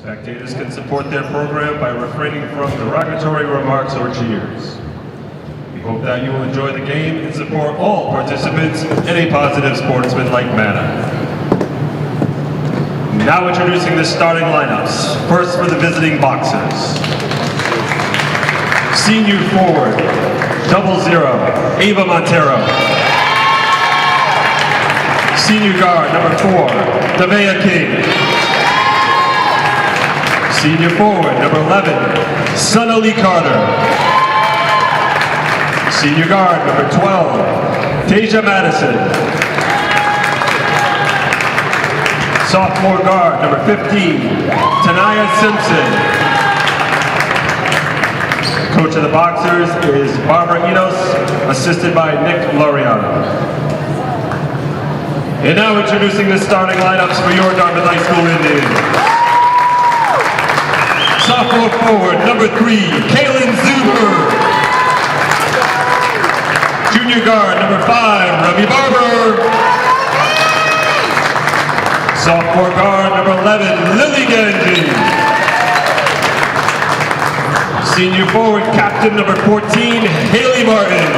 Spectators can support their program by refraining from derogatory remarks or cheers. We hope that you will enjoy the game and support all participants in a positive sportsmanlike manner. Now introducing the starting lineups. First for the visiting Boxers. Senior forward, 00, Ava Montero. Senior guard, number 4, Davea King. Senior forward, number 11, Sunna Lee Carter. Senior guard, number 12, Tasia Madison. Sophomore guard, number 15, Tanaya Simpson. Coach of the Boxers is Barbara Enos, assisted by Nick Loriano. And now introducing the starting lineups for your Dartmouth High School Indians. Sophomore forward, number 3, Kaylin Zuber. Junior guard, number 5, Remy Barber. Sophomore guard, number 11, Lily Ganji. Senior forward, captain number 14, Haley Martin.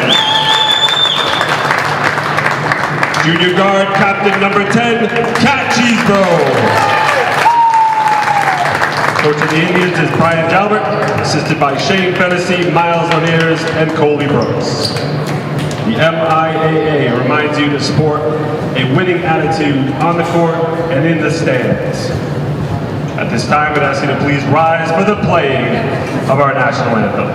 Junior guard, captain number 10, Kat Cheesebro. Coach of the Indians is Brian Galbert, assisted by Shane Fennessy, Miles Laniers, and Colby Brooks. The MIAA reminds you to support a winning attitude on the court and in the stands. At this time, I'd ask you to please rise for the playing of our national anthem.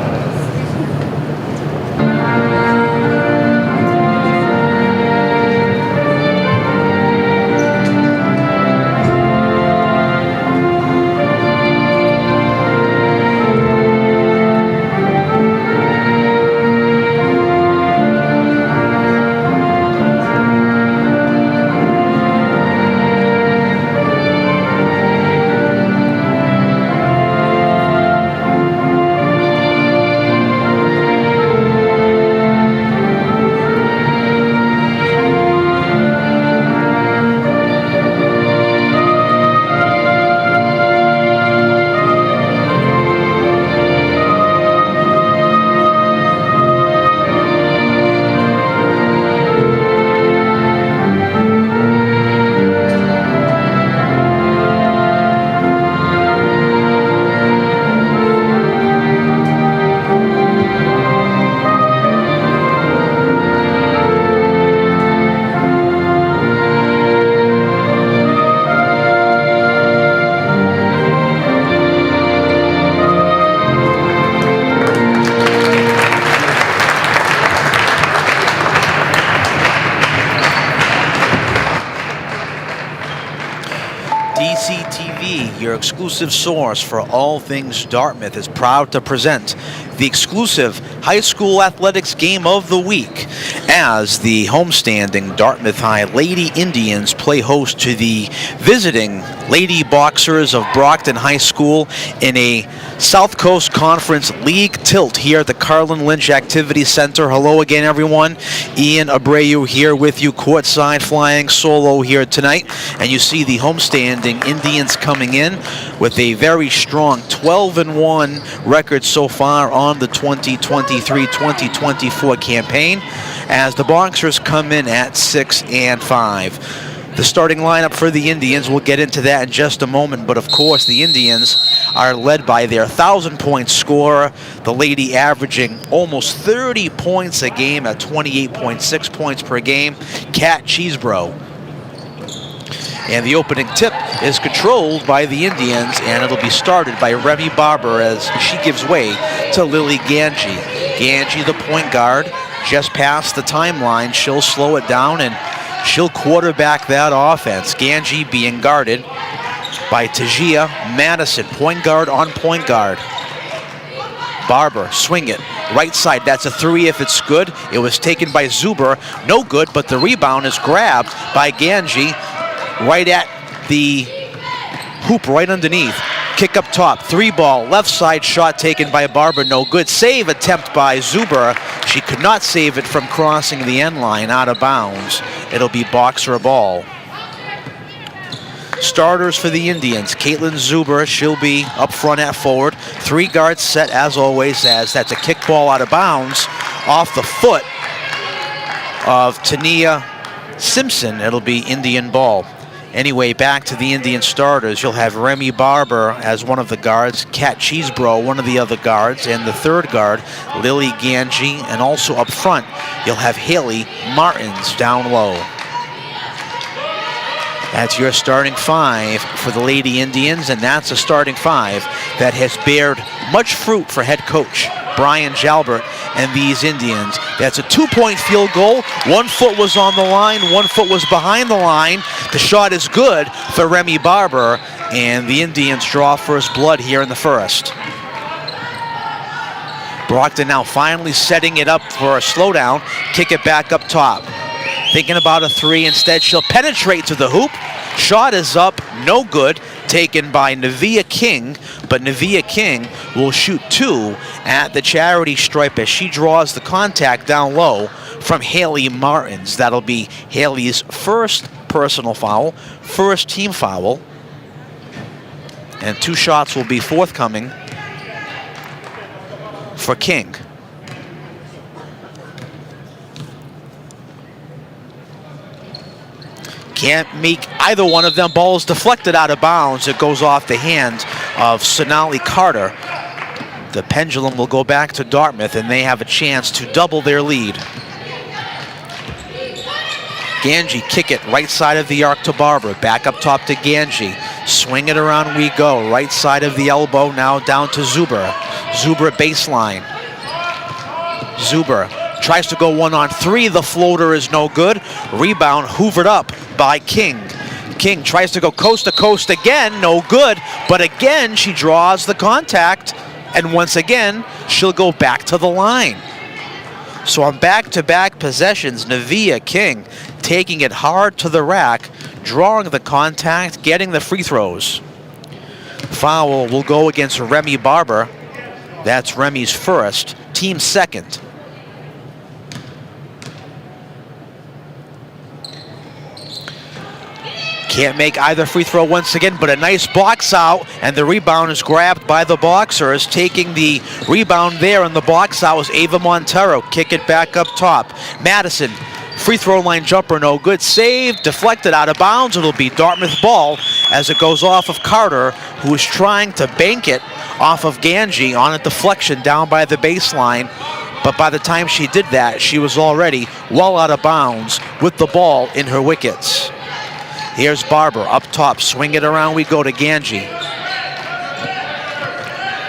Your exclusive source for all things Dartmouth, is proud to present the exclusive high school athletics game of the week as the homestanding Dartmouth High Lady Indians play host to the visiting Lady Boxers of Brockton High School in a South Coast Conference League tilt here at the Carlin Lynch Activity Center. Hello again, everyone. Ian Abreu here with you, courtside, flying solo here tonight. And you see the homestanding Indians coming in with a very strong 12-1 record so far on the 2023-2024 campaign, as the Boxers come in at 6-5. The starting lineup for the Indians, we'll get into that in just a moment, but of course the Indians are led by their 1,000-point scorer, the lady averaging almost 30 points a game at 28.6 points per game, Kat Cheesebro. And the opening tip is controlled by the Indians, and it'll be started by Remy Barber as she gives way to Lily Ganji. Ganji, the point guard, just past the timeline. She'll slow it down and she'll quarterback that offense. Ganji being guarded by Tajia Madison, point guard on point guard. Barber, swing it, right side, that's a 3 if it's good. It was taken by Zuber, no good, but the rebound is grabbed by Ganji right at the hoop, right underneath. Kick up top, 3-ball, left side shot taken by Barber, no good. Save attempt by Zuber. She could not save it from crossing the end line, out of bounds. It'll be Boxer ball. Starters for the Indians, Caitlin Zuber, she'll be up front at forward. 3 guards set as always, as that's a kickball out of bounds off the foot of Tania Simpson. It'll be Indian ball. Anyway, back to the Indian starters. You'll have Remy Barber as one of the guards, Kat Cheesebro, one of the other guards, and the third guard, Lily Ganji, and also up front, you'll have Haley Martins down low. That's your starting 5 for the Lady Indians, and that's a starting 5 that has bared much fruit for head coach Brian Jalbert and these Indians. That's a 2-point field goal. 1 foot was on the line, 1 foot was behind the line. The shot is good for Remy Barber, and the Indians draw first blood here in the first. Brockton now finally setting it up for a slowdown. Kick it back up top. Thinking about a 3, instead she'll penetrate to the hoop. Shot is up, no good, taken by Nevia King, but Nevia King will shoot 2 at the charity stripe as she draws the contact down low from Haley Martins. That'll be Haley's first personal foul, first team foul, and 2 shots will be forthcoming for King. Can't make either one of them. Ball is deflected out of bounds. It goes off the hand of Sonali Carter. The pendulum will go back to Dartmouth, and they have a chance to double their lead. Ganji kick it right side of the arc to Barber. Back up top to Ganji. Swing it around we go. Right side of the elbow now down to Zuber. Zuber baseline. Zuber tries to go 1-on-3. The floater is no good. Rebound hoovered up by King. King tries to go coast to coast again. No good. But again, she draws the contact. And once again, she'll go back to the line. So on back-to-back possessions, Nevia King taking it hard to the rack, drawing the contact, getting the free throws. Foul will go against Remy Barber. That's Remy's first, team second. Can't make either free throw once again, but a nice box out, and the rebound is grabbed by the Boxers. Taking the rebound there on the box out was Ava Montero. Kick it back up top. Madison, free throw line jumper, no good. Save, deflected out of bounds. It'll be Dartmouth ball as it goes off of Carter, who is trying to bank it off of Ganji on a deflection down by the baseline. But by the time she did that, she was already well out of bounds with the ball in her wickets. Here's Barber up top. Swing it around we go to Ganji.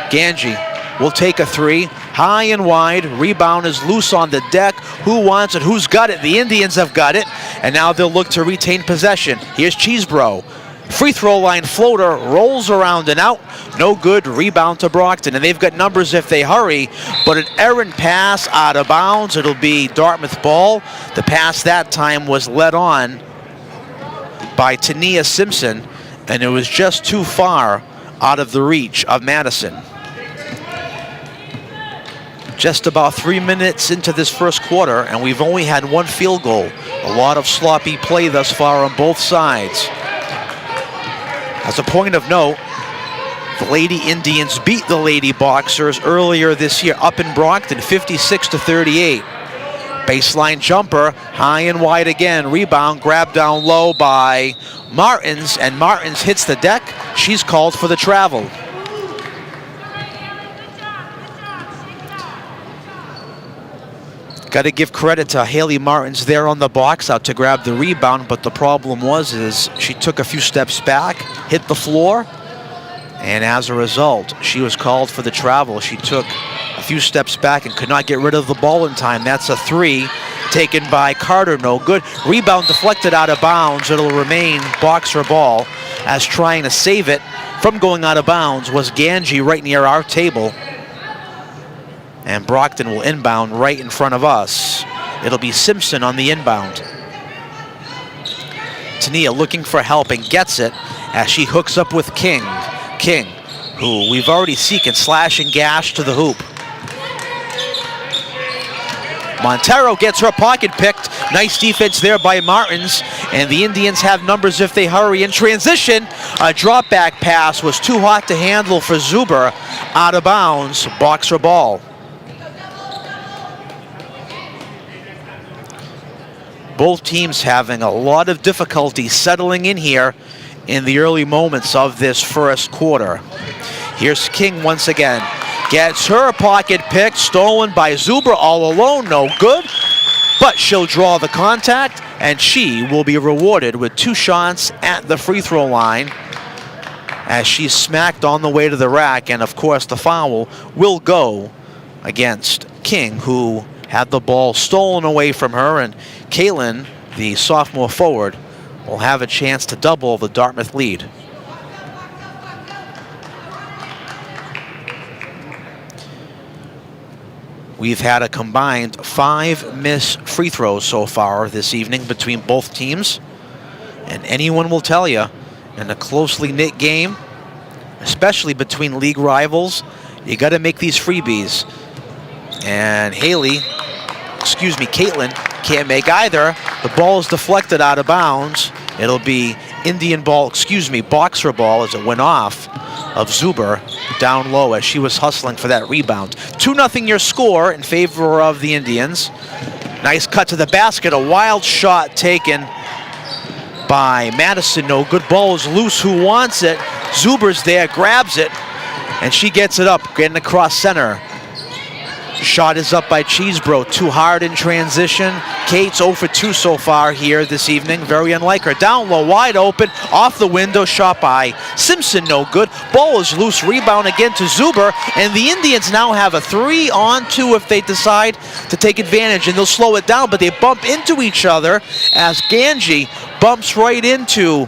Ganji will take a 3. High and wide. Rebound is loose on the deck. Who wants it? Who's got it? The Indians have got it. And now they'll look to retain possession. Here's Cheesebro. Free throw line floater. Rolls around and out. No good. Rebound to Brockton. And they've got numbers if they hurry. But an errant pass out of bounds. It'll be Dartmouth ball. The pass that time was led on by Tania Simpson, and it was just too far out of the reach of Madison. Just about 3 minutes into this first quarter, and we've only had 1 field goal. A lot of sloppy play thus far on both sides. As a point of note, the Lady Indians beat the Lady Boxers earlier this year up in Brockton, 56-38. Baseline jumper, high and wide again. Rebound grabbed down low by Martins, and Martins hits the deck. She's called for the travel. Got to give credit to Haley Martins there on the box out to grab the rebound, but the problem is she took a few steps back, hit the floor, and as a result, she was called for the travel. She took a few steps back and could not get rid of the ball in time. That's a 3 taken by Carter, no good. Rebound deflected out of bounds. It'll remain Boxer ball, as trying to save it from going out of bounds was Ganji right near our table. And Brockton will inbound right in front of us. It'll be Simpson on the inbound. Tania looking for help and gets it as she hooks up with King. King, who we've already seen can slash and gash to the hoop. Montero gets her pocket picked. Nice defense there by Martins, and the Indians have numbers if they hurry. In transition, a drop back pass was too hot to handle for Zuber, out of bounds, Boxer ball. Both teams having a lot of difficulty settling in here in the early moments of this first quarter. Here's King once again. Gets her pocket pick, stolen by Zuber all alone, no good. But she'll draw the contact, and she will be rewarded with 2 shots at the free throw line as she's smacked on the way to the rack. And of course, the foul will go against King, who had the ball stolen away from her, and Caitlin, the sophomore forward, will have a chance to double the Dartmouth lead. We've had a combined 5 missed free throws so far this evening between both teams. And anyone will tell you, in a closely knit game, especially between league rivals, you got to make these freebies. And Caitlin can't make either. The ball is deflected out of bounds. It'll be boxer ball as it went off of Zuber down low as she was hustling for that rebound. 2-0 your score in favor of the Indians. Nice cut to the basket, a wild shot taken by Madison. No good, ball is loose. Who wants it? Zuber's there, grabs it, and she gets it up, getting across center. Shot is up by Cheesebro, too hard in transition. Kate's 0 for 2 so far here this evening, very unlike her. Down low, wide open, off the window, shot by Simpson, no good. Ball is loose, rebound again to Zuber, and the Indians now have a 3-on-2 if they decide to take advantage, and they'll slow it down, but they bump into each other as Ganji bumps right into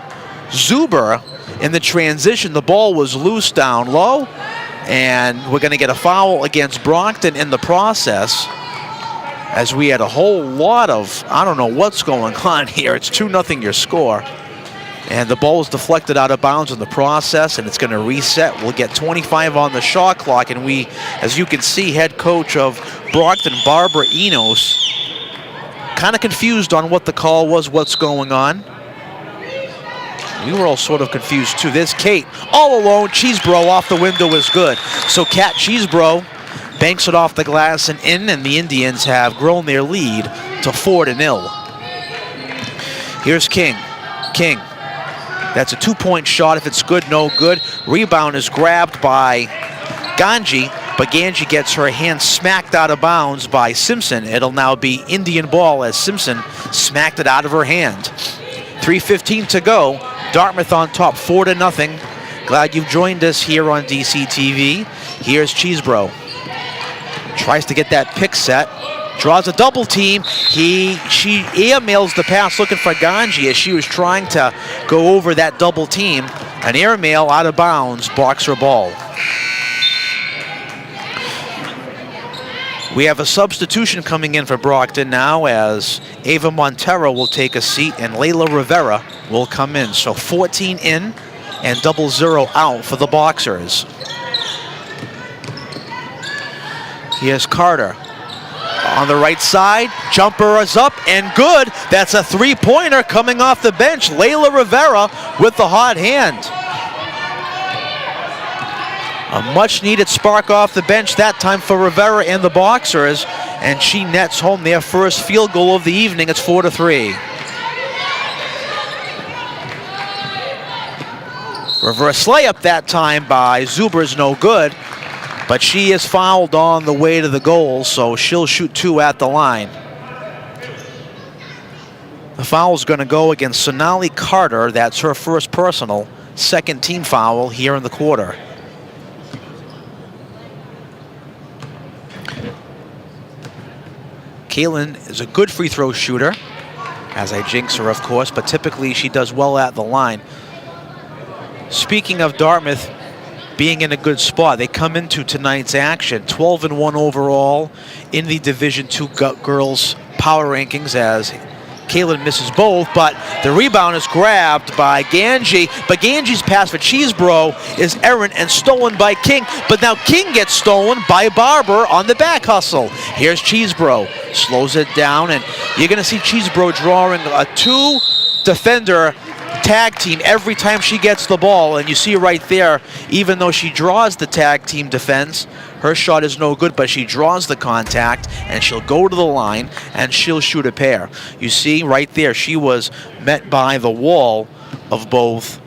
Zuber in the transition. The ball was loose down low, and we're going to get a foul against Brockton in the process, as we had a whole lot of, I don't know what's going on here. It's 2-0 your score. And the ball was deflected out of bounds in the process, and it's going to reset. We'll get 25 on the shot clock, and we, as you can see, head coach of Brockton, Barbara Enos, kind of confused on what the call was, what's going on. We were all sort of confused too. There's Kate all alone. Cheesebro off the window is good. So Kat Cheesebro banks it off the glass and in, and the Indians have grown their lead to 4-0. Here's King. King. That's a 2-point shot. If it's good, no good. Rebound is grabbed by Ganji, but Ganji gets her hand smacked out of bounds by Simpson. It'll now be Indian ball as Simpson smacked it out of her hand. 3:15 to go. Dartmouth on top, 4-0. Glad you've joined us here on DC TV. Here's Cheesebro. Tries to get that pick set. Draws a double team. She airmails the pass looking for Ganji as she was trying to go over that double team. An airmail out of bounds, Boxer ball. We have a substitution coming in for Brockton now, as Ava Montero will take a seat and Layla Rivera will come in. So 14 in and 0-0 out for the Boxers. Here's Carter on the right side. Jumper is up and good. That's a 3-pointer coming off the bench. Layla Rivera with the hot hand. A much-needed spark off the bench that time for Rivera and the Boxers, and she nets home their first field goal of the evening. It's 4-3. Reverse layup that time by Zuber's no good, but she is fouled on the way to the goal, so she'll shoot 2 at the line. The foul's going to go against Sonali Carter. That's her first personal, second team foul here in the quarter. Kaylin is a good free throw shooter, as I jinx her, of course, but typically she does well at the line. Speaking of Dartmouth being in a good spot, they come into tonight's action 12-1 overall in the Division II girls power rankings, as Kaylin misses both, but the rebound is grabbed by Ganji. But Ganji's pass for Cheesebro is errant and stolen by King. But now King gets stolen by Barber on the back hustle. Here's Cheesebro, slows it down, and you're going to see Cheesebro drawing a 2-defender tag team every time she gets the ball. And you see right there, even though she draws the tag team defense, her shot is no good, but she draws the contact, and she'll go to the line, and she'll shoot a pair. You see right there, she was met by the wall of both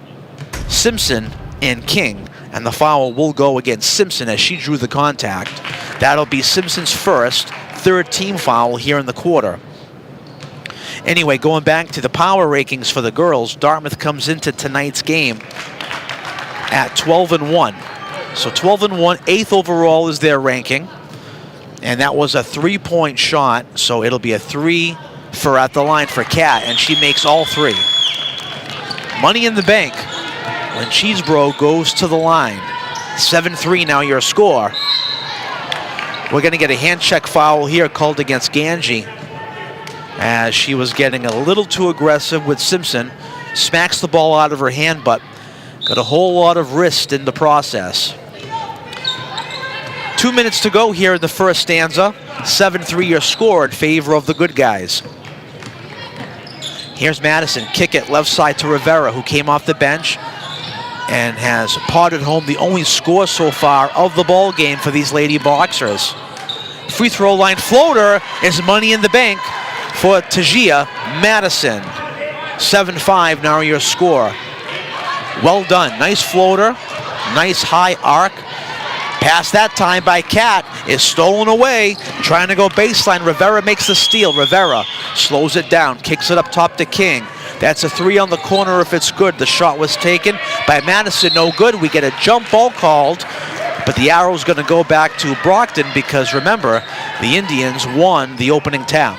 Simpson and King, and the foul will go against Simpson as she drew the contact. That'll be Simpson's first, third team foul here in the quarter. Anyway, going back to the power rankings for the girls, Dartmouth comes into tonight's game at 12-1. So 12-1, 8th overall is their ranking. And that was a 3-point shot, so it'll be a 3 for at the line for Kat, and she makes all 3. Money in the bank when Cheesebro goes to the line. 7-3 now your score. We're going to get a hand check foul here called against Ganji, as she was getting a little too aggressive with Simpson. Smacks the ball out of her hand, but got a whole lot of wrist in the process. 2 minutes to go here in the first stanza. 7-3 your score in favor of the good guys. Here's Madison, kick it left side to Rivera, who came off the bench and has potted home the only score so far of the ball game for these Lady Boxers. Free throw line floater is money in the bank for Tajia Madison. 7-5 now your score. Well done, nice floater, nice high arc. Pass that time by Kat is stolen away, trying to go baseline. Rivera makes the steal. Rivera slows it down, kicks it up top to King. That's a 3 on the corner if it's good. The shot was taken by Madison, no good. We get a jump ball called, but the arrow's going to go back to Brockton because remember, the Indians won the opening tap.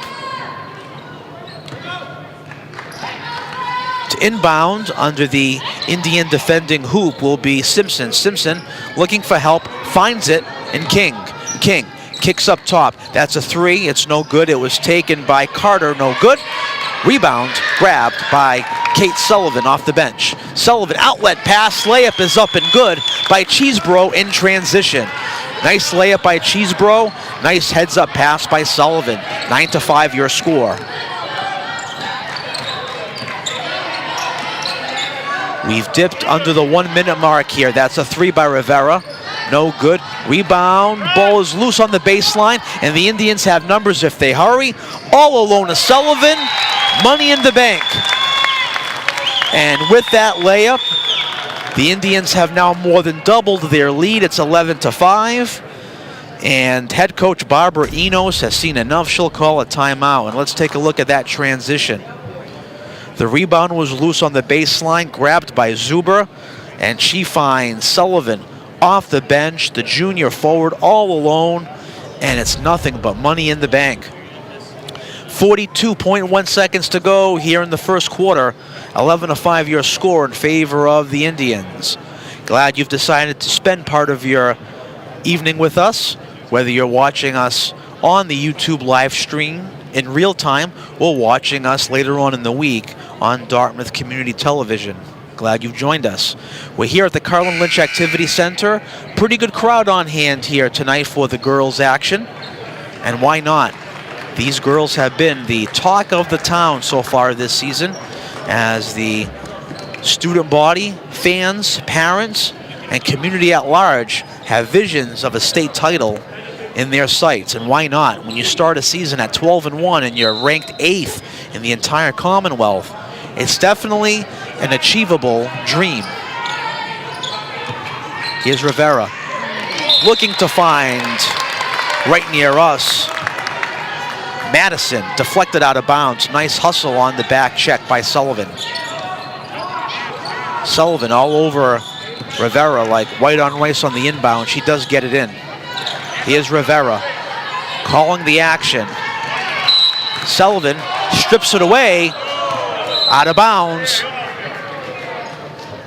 To inbound under the Indian defending hoop will be Simpson. Simpson looking for help, finds it, and King. King kicks up top. That's a 3. It's no good. It was taken by Carter. No good. Rebound grabbed by Kate Sullivan off the bench. Sullivan outlet pass. Layup is up and good by Cheesebro in transition. Nice layup by Cheesebro. Nice heads up pass by Sullivan. 9-5 your score. We've dipped under the 1 minute mark here. That's a 3 by Rivera. No good. Rebound. Ball is loose on the baseline, and the Indians have numbers if they hurry. All alone is Sullivan. Money in the bank. And with that layup, the Indians have now more than doubled their lead. It's 11-5. And head coach Barbara Enos has seen enough. She'll call a timeout. And let's take a look at that transition. The rebound was loose on the baseline, grabbed by Zuber, and she finds Sullivan off the bench, the junior forward, all alone, and it's nothing but money in the bank. 42.1 seconds to go here in the first quarter. 11-5 your score in favor of the Indians. Glad you've decided to spend part of your evening with us, whether you're watching us on the YouTube live stream in real time or watching us later on in the week on Dartmouth Community Television. Glad you've joined us. We're here at the Carlin Lynch Activity Center. Pretty good crowd on hand here tonight for the girls' action. And why not? These girls have been the talk of the town so far this season, as the student body, fans, parents, and community at large have visions of a state title in their sights. And why not? When you start a season at 12-1 and you're ranked 8th in the entire Commonwealth, it's definitely an achievable dream. Here's Rivera looking to find right near us. Madison deflected out of bounds. Nice hustle on the back check by Sullivan. Sullivan all over Rivera like white on rice on the inbound. She does get it in. Here's Rivera calling the action. Sullivan strips it away, out of bounds.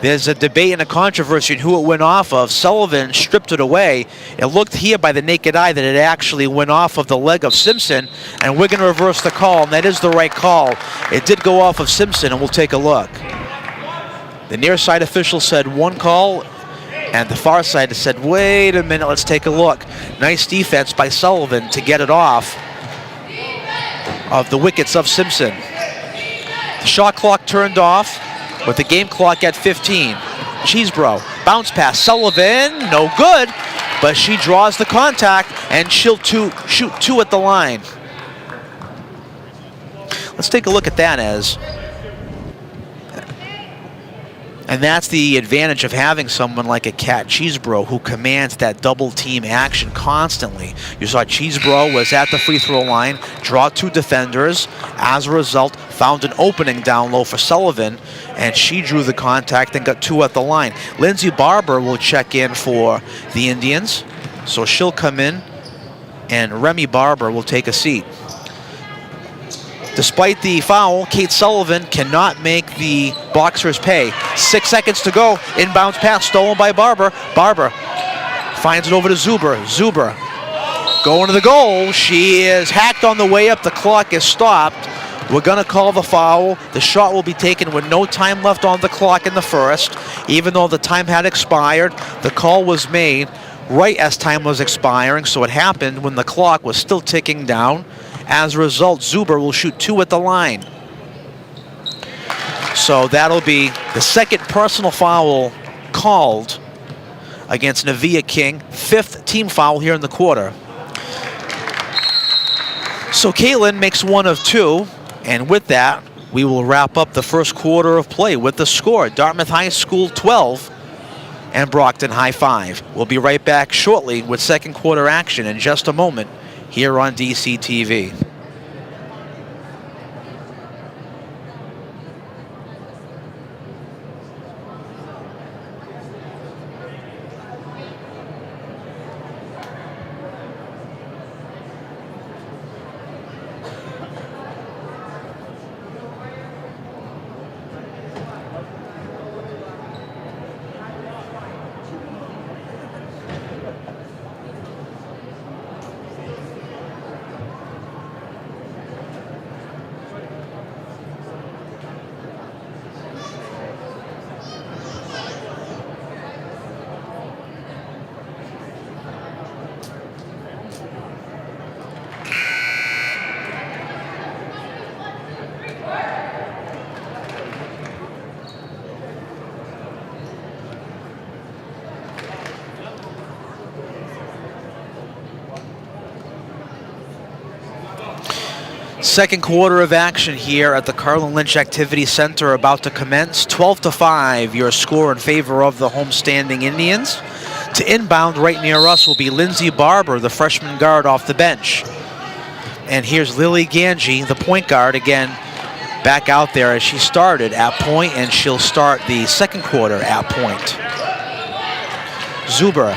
There's a debate and a controversy in who it went off of. Sullivan stripped it away. It looked here by the naked eye that it actually went off of the leg of Simpson, and we're going to reverse the call, and that is the right call. It did go off of Simpson, and we'll take a look. The near side official said one call, and the far side said, wait a minute, let's take a look. Nice defense by Sullivan to get it off of the wickets of Simpson. The shot clock turned off with the game clock at 15. Cheesebro, bounce pass, Sullivan, no good, but she draws the contact, and she'll shoot two at the line. Let's take a look at that, and that's the advantage of having someone like a Cat Cheesebro who commands that double team action constantly. You saw Cheesebro was at the free throw line, draw two defenders. As a result, found an opening down low for Sullivan, and she drew the contact and got two at the line. Lindsay Barber will check in for the Indians, so she'll come in, and Remy Barber will take a seat. Despite the foul, Kate Sullivan cannot make the Boxers pay. 6 seconds to go. Inbounds pass stolen by Barber. Barber finds it over to Zuber. Zuber going to the goal. She is hacked on the way up. The clock is stopped. We're going to call the foul. The shot will be taken with no time left on the clock in the first. Even though the time had expired, the call was made right as time was expiring, so it happened when the clock was still ticking down. As a result, Zuber will shoot two at the line. So that'll be the second personal foul called against Navia King. Fifth team foul here in the quarter. So Caitlin makes one of two, and with that, we will wrap up the first quarter of play with the score. Dartmouth High School 12 and Brockton High 5. We'll be right back shortly with second quarter action in just a moment here on DCTV. Second quarter of action here at the Carlin Lynch Activity Center about to commence. 12-5, your score in favor of the homestanding Indians. To inbound right near us will be Lindsay Barber, the freshman guard off the bench. And here's Lily Ganji, the point guard, again back out there as she started at point, and she'll start the second quarter at point. Zuber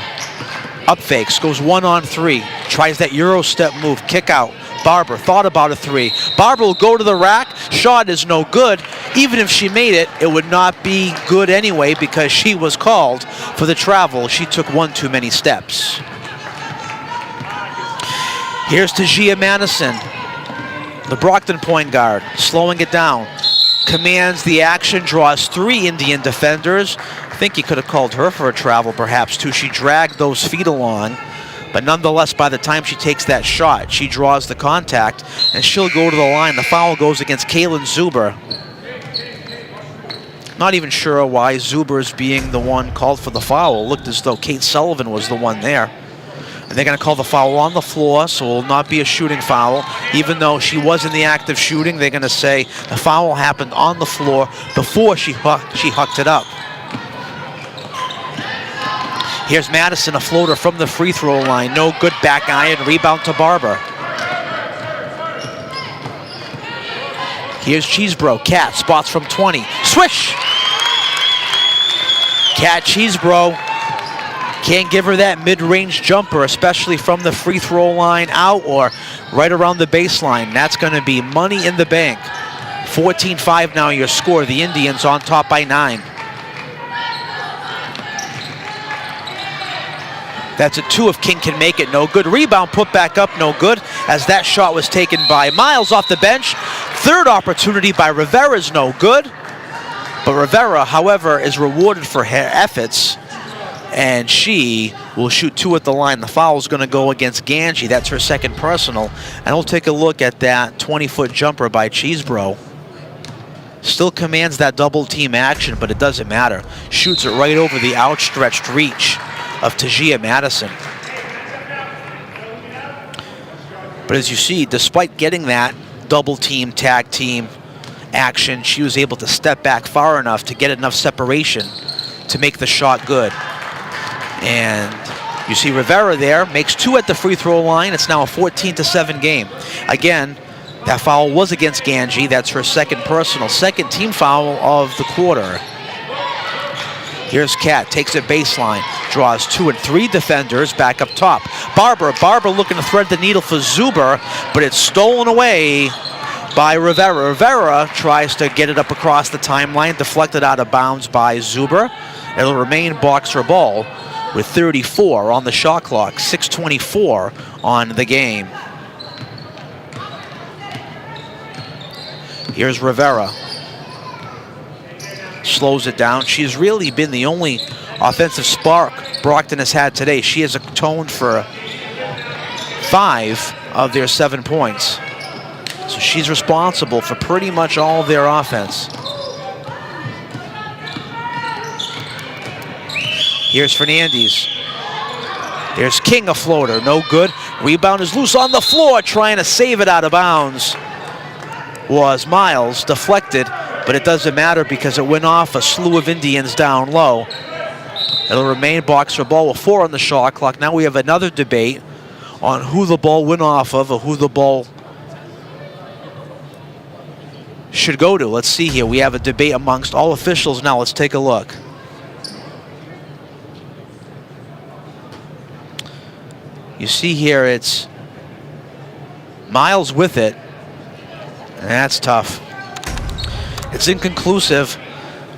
up fakes, goes 1-on-3, tries that Euro step move, kick out. Barber thought about a three. Barber will go to the rack. Shot is no good. Even if she made it, it would not be good anyway because she was called for the travel. She took one too many steps. Here's Tajia Madison, the Brockton point guard, slowing it down. Commands the action, draws three Indian defenders. I think he could have called her for a travel perhaps too. She dragged those feet along. But nonetheless, by the time she takes that shot, she draws the contact, and she'll go to the line. The foul goes against Kaylin Zuber. Not even sure why Zuber is being the one called for the foul. It looked as though Kate Sullivan was the one there. And they're going to call the foul on the floor, so it will not be a shooting foul. Even though she was in the act of shooting, they're going to say the foul happened on the floor before she hucked it up. Here's Madison, a floater from the free throw line. No good, back iron, rebound to Barber. Here's Cheesebro, Cat, spots from 20. Swish! Cat Cheesebro can't give her that mid-range jumper, especially from the free throw line out or right around the baseline. That's gonna be money in the bank. 14-5 now your score. The Indians on top by 9. That's a 2 if King can make it. No good. Rebound put back up. No good, as that shot was taken by Miles off the bench. Third opportunity by Rivera is no good. But Rivera, however, is rewarded for her efforts, and she will shoot 2 at the line. The foul is going to go against Ganji. That's her second personal. And we'll take a look at that 20-foot jumper by Cheesebro. Still commands that double team action, but it doesn't matter. Shoots it right over the outstretched reach of Tajia Madison. But as you see, despite getting that double team, tag team action, she was able to step back far enough to get enough separation to make the shot good. And you see Rivera there, makes 2 at the free throw line. It's now a 14-7 game. Again, that foul was against Ganji. That's her second personal, second team foul of the quarter. Here's Kat, takes it baseline, draws 2 and 3 defenders back up top. Barber looking to thread the needle for Zuber, but it's stolen away by Rivera. Rivera tries to get it up across the timeline, deflected out of bounds by Zuber. It'll remain boxer ball with 34 on the shot clock, 6:24 on the game. Here's Rivera. Slows it down. She's really been the only offensive spark Brockton has had today. She has atoned for 5 of their 7 points. So she's responsible for pretty much all of their offense. Here's Fernandez. There's King, a floater, no good. Rebound is loose on the floor, trying to save it out of bounds. Was Miles, deflected, but it doesn't matter because it went off a slew of Indians down low. It'll remain boxer ball with 4 on the shot clock. Now we have another debate on who the ball went off of or who the ball should go to. Let's see here. We have a debate amongst all officials now. Let's take a look. You see here it's Miles with it. And that's tough. It's inconclusive.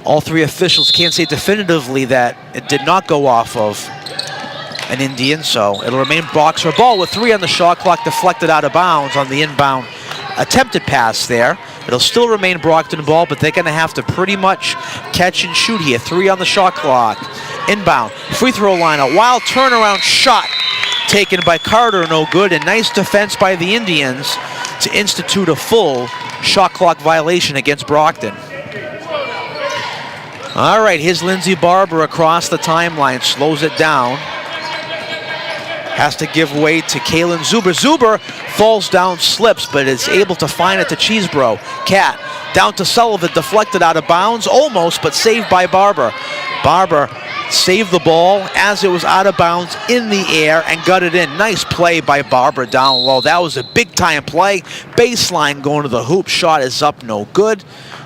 All 3 officials can't say definitively that it did not go off of an Indian, so it'll remain boxer ball with 3 on the shot clock, deflected out of bounds on the inbound attempted pass there. It'll still remain Brockton ball, but they're going to have to pretty much catch and shoot here. 3 on the shot clock. Inbound, free throw line, a wild turnaround shot taken by Carter, no good, and nice defense by the Indians to institute a full shot clock violation against Brockton. All right, here's Lindsay Barber across the timeline, slows it down. Has to give way to Kaylin Zuber. Zuber falls down, slips, but is able to find it to Cheesebro. Cat down to Sullivan, deflected out of bounds, almost, but saved by Barber. Barber saved the ball as it was out of bounds in the air and got it in. Nice play by Barber down low. That was a big-time play. Baseline going to the hoop. Shot is up, no good.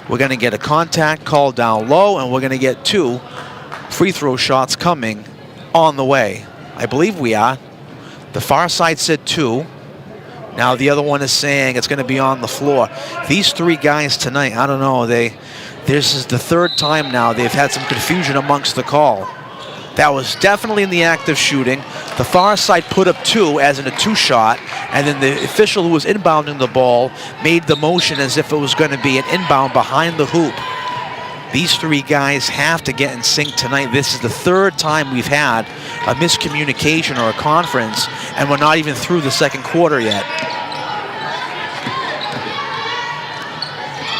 We're going to get a contact call down low, and we're going to get 2 free throw shots coming on the way. I believe we are. The far side said 2. Now the other one is saying it's going to be on the floor. These 3 guys tonight, I don't know, this is the 3rd time now they've had some confusion amongst the call. That was definitely in the act of shooting. The far side put up 2 as in a 2 shot, and then the official who was inbounding the ball made the motion as if it was going to be an inbound behind the hoop. These 3 guys have to get in sync tonight. This is the 3rd time we've had a miscommunication or a conference, and we're not even through the 2nd quarter yet.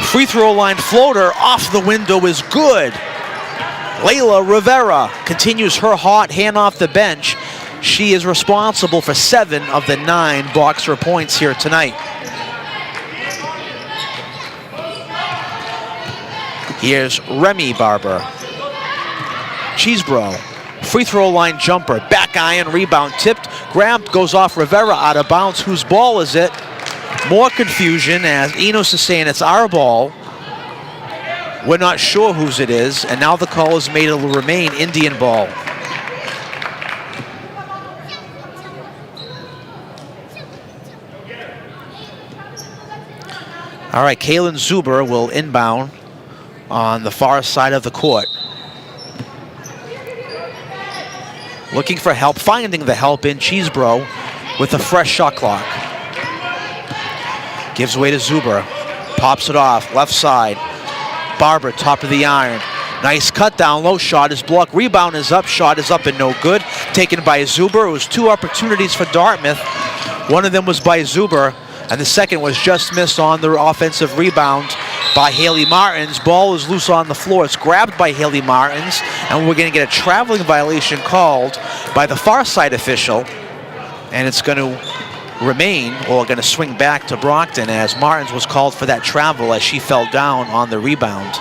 Free throw line floater off the window is good. Layla Rivera continues her hot hand off the bench. She is responsible for 7 of the 9 boxer points here tonight. Here's Remy Barber. Cheesebro, free throw line jumper, back iron, rebound tipped, grabbed, goes off Rivera, out of bounds. Whose ball is it? More confusion as Enos is saying it's our ball. We're not sure whose it is, and now the call is made. It will remain Indian ball. All right, Kaylin Zuber will inbound on the far side of the court. looking for help, finding the help in Cheesebro with a fresh shot clock. Gives way to Zuber, pops it off, left side. Barber, top of the iron. Nice cut down low, shot is blocked. Rebound is up, shot is up and no good. Taken by Zuber. It was 2 opportunities for Dartmouth. One of them was by Zuber, and the second was just missed on the offensive rebound by Haley Martins. Ball is loose on the floor. It's grabbed by Haley Martins, and we're going to get a traveling violation called by the far side official, and it's going to remain, or going to swing back to Brockton, as Martins was called for that travel as she fell down on the rebound.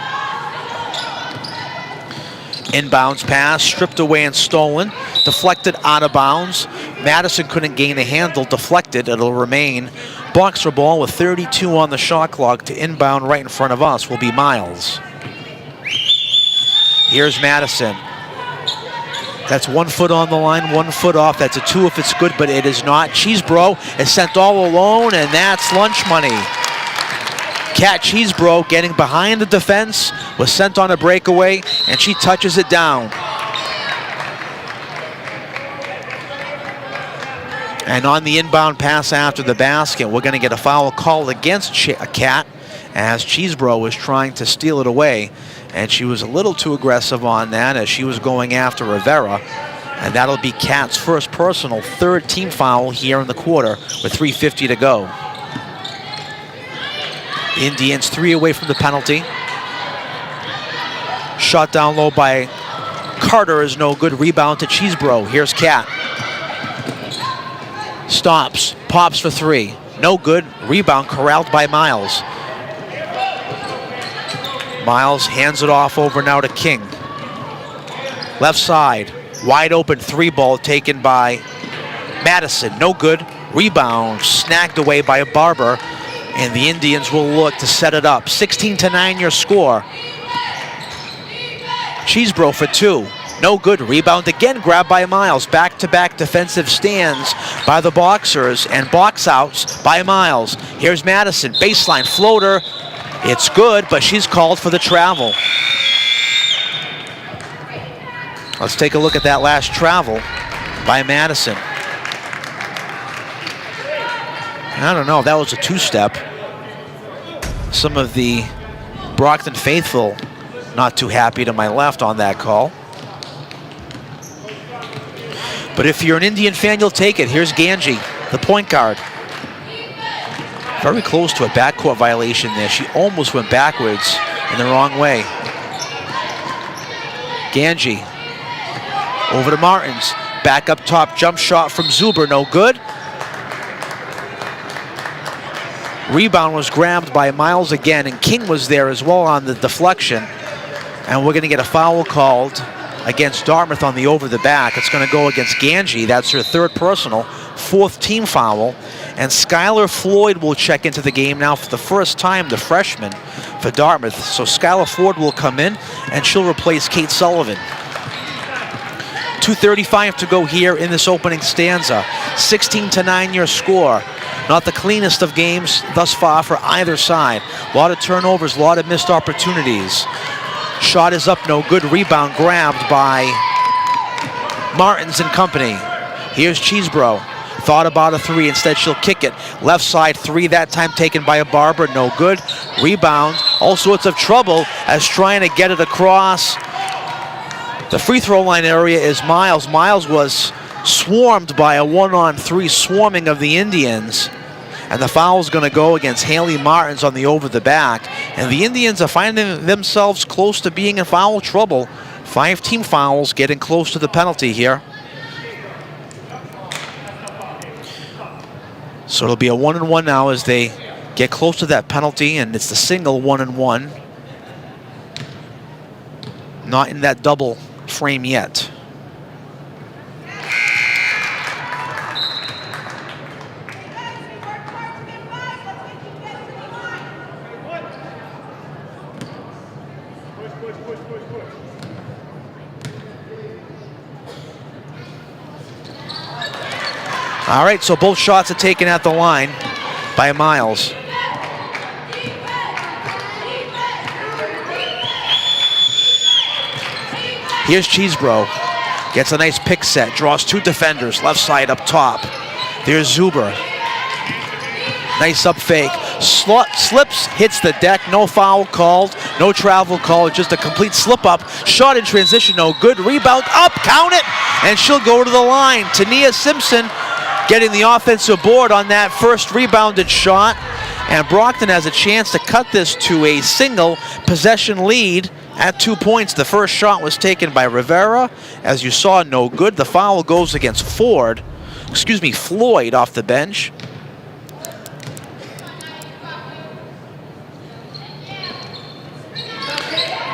Inbounds pass, stripped away and stolen, deflected out of bounds. Madison couldn't gain a handle, deflected. It'll remain Boxer ball with 32 on the shot clock. To inbound right in front of us will be Miles. Here's Madison. That's 1 foot on the line, 1 foot off. That's a 2 if it's good, but it is not. Cheesebro is sent all alone, and that's lunch money. Kat Cheesebro getting behind the defense, was sent on a breakaway, and she touches it down. And on the inbound pass after the basket, we're going to get a foul called against Kat, as Cheesebro was trying to steal it away, and she was a little too aggressive on that as she was going after Rivera, and that'll be Kat's first personal, 3rd team foul here in the quarter with 3:50 to go. Indians 3 away from the penalty. Shot down low by Carter is no good. Rebound to Cheesebro. Here's Kat. Stops, pops for 3. No good. Rebound corralled by Miles. Miles hands it off over now to King. Left side, wide open 3 ball taken by Madison. No good. Rebound snagged away by Barber. And the Indians will look to set it up. 16-9 your score. Cheesebro for 2. No good. Rebound again grabbed by Miles. Back-to-back defensive stands by the Boxers and box outs by Miles. Here's Madison. Baseline floater. It's good, but she's called for the travel. Let's take a look at that last travel by Madison. I don't know, that was a 2-step. Some of the Brockton faithful not too happy to my left on that call. But if you're an Indian fan, you'll take it. Here's Ganji, the point guard. Very close to a backcourt violation there. She almost went backwards in the wrong way. Ganji, over to Martins. Back up top, jump shot from Zuber, no good. Rebound was grabbed by Miles again, and King was there as well on the deflection. And we're going to get a foul called against Dartmouth on the over the back. It's going to go against Ganji. That's her 3rd personal, 4th team foul. And Skylar Floyd will check into the game now for the first time, the freshman for Dartmouth. So Skylar Floyd will come in, and she'll replace Kate Sullivan. 2:35 to go here in this opening stanza. 16-9 your score. Not the cleanest of games thus far for either side. A lot of turnovers, a lot of missed opportunities. Shot is up, no good. Rebound grabbed by Martins and company. Here's Cheesebro. Thought about a 3, instead she'll kick it. Left side 3, that time taken by a Barber, no good. Rebound, all sorts of trouble as trying to get it across the free throw line area is Miles. Miles was swarmed by a 1-on-3 swarming of the Indians. And the foul is going to go against Haley Martins on the over the back. And the Indians are finding themselves close to being in foul trouble. 5 team fouls, getting close to the penalty here. So it'll be a 1-and-1 now as they get close to that penalty, and it's the single 1-and-1. Not in that double frame yet. All right, so both shots are taken at the line by Miles. Here's Cheesebro. Gets a nice pick set, draws 2 defenders, left side up top. There's Zuber. Nice up fake. Slips, hits the deck, no foul called, no travel called, just a complete slip up. Shot in transition, no good. Rebound up, count it, and she'll go to the line. Tania Simpson getting the offensive board on that first rebounded shot. And Brockton has a chance to cut this to a single possession lead at 2 points. The first shot was taken by Rivera. As you saw, no good. The foul goes against Floyd off the bench.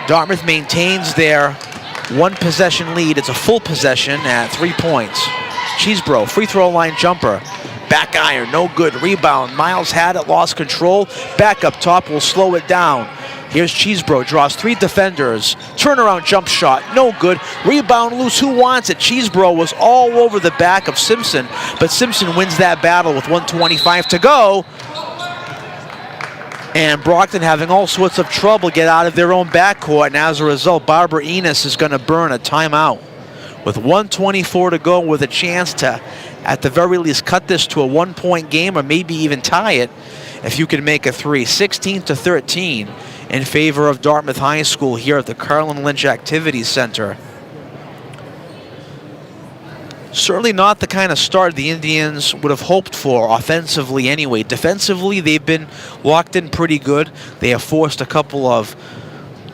Dartmouth maintains their 1 possession lead. It's a full possession at 3 points. Cheesebro, free throw line jumper. Back iron, no good. Rebound, Miles had it, lost control. Back up top, will slow it down. Here's Cheesebro, draws 3 defenders. Turnaround jump shot, no good. Rebound loose, who wants it? Cheesebro was all over the back of Simpson, but Simpson wins that battle with 1:25 to go. And Brockton having all sorts of trouble get out of their own backcourt, and as a result, Barbara Enos is going to burn a timeout. With 1:24 to go, with a chance to, at the very least, cut this to a 1-point game or maybe even tie it if you can make a 3. 16-13 in favor of Dartmouth High School here at the Carlin Lynch Activities Center. Certainly not the kind of start the Indians would have hoped for offensively anyway. Defensively, they've been locked in pretty good. They have forced a couple of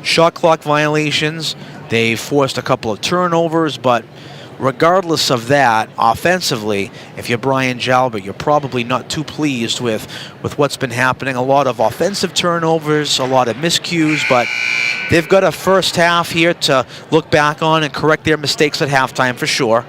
shot clock violations. They've forced a couple of turnovers, but regardless of that, offensively, if you're Brian Jalbert, you're probably not too pleased with what's been happening. A lot of offensive turnovers, a lot of miscues, but they've got a first half here to look back on and correct their mistakes at halftime for sure.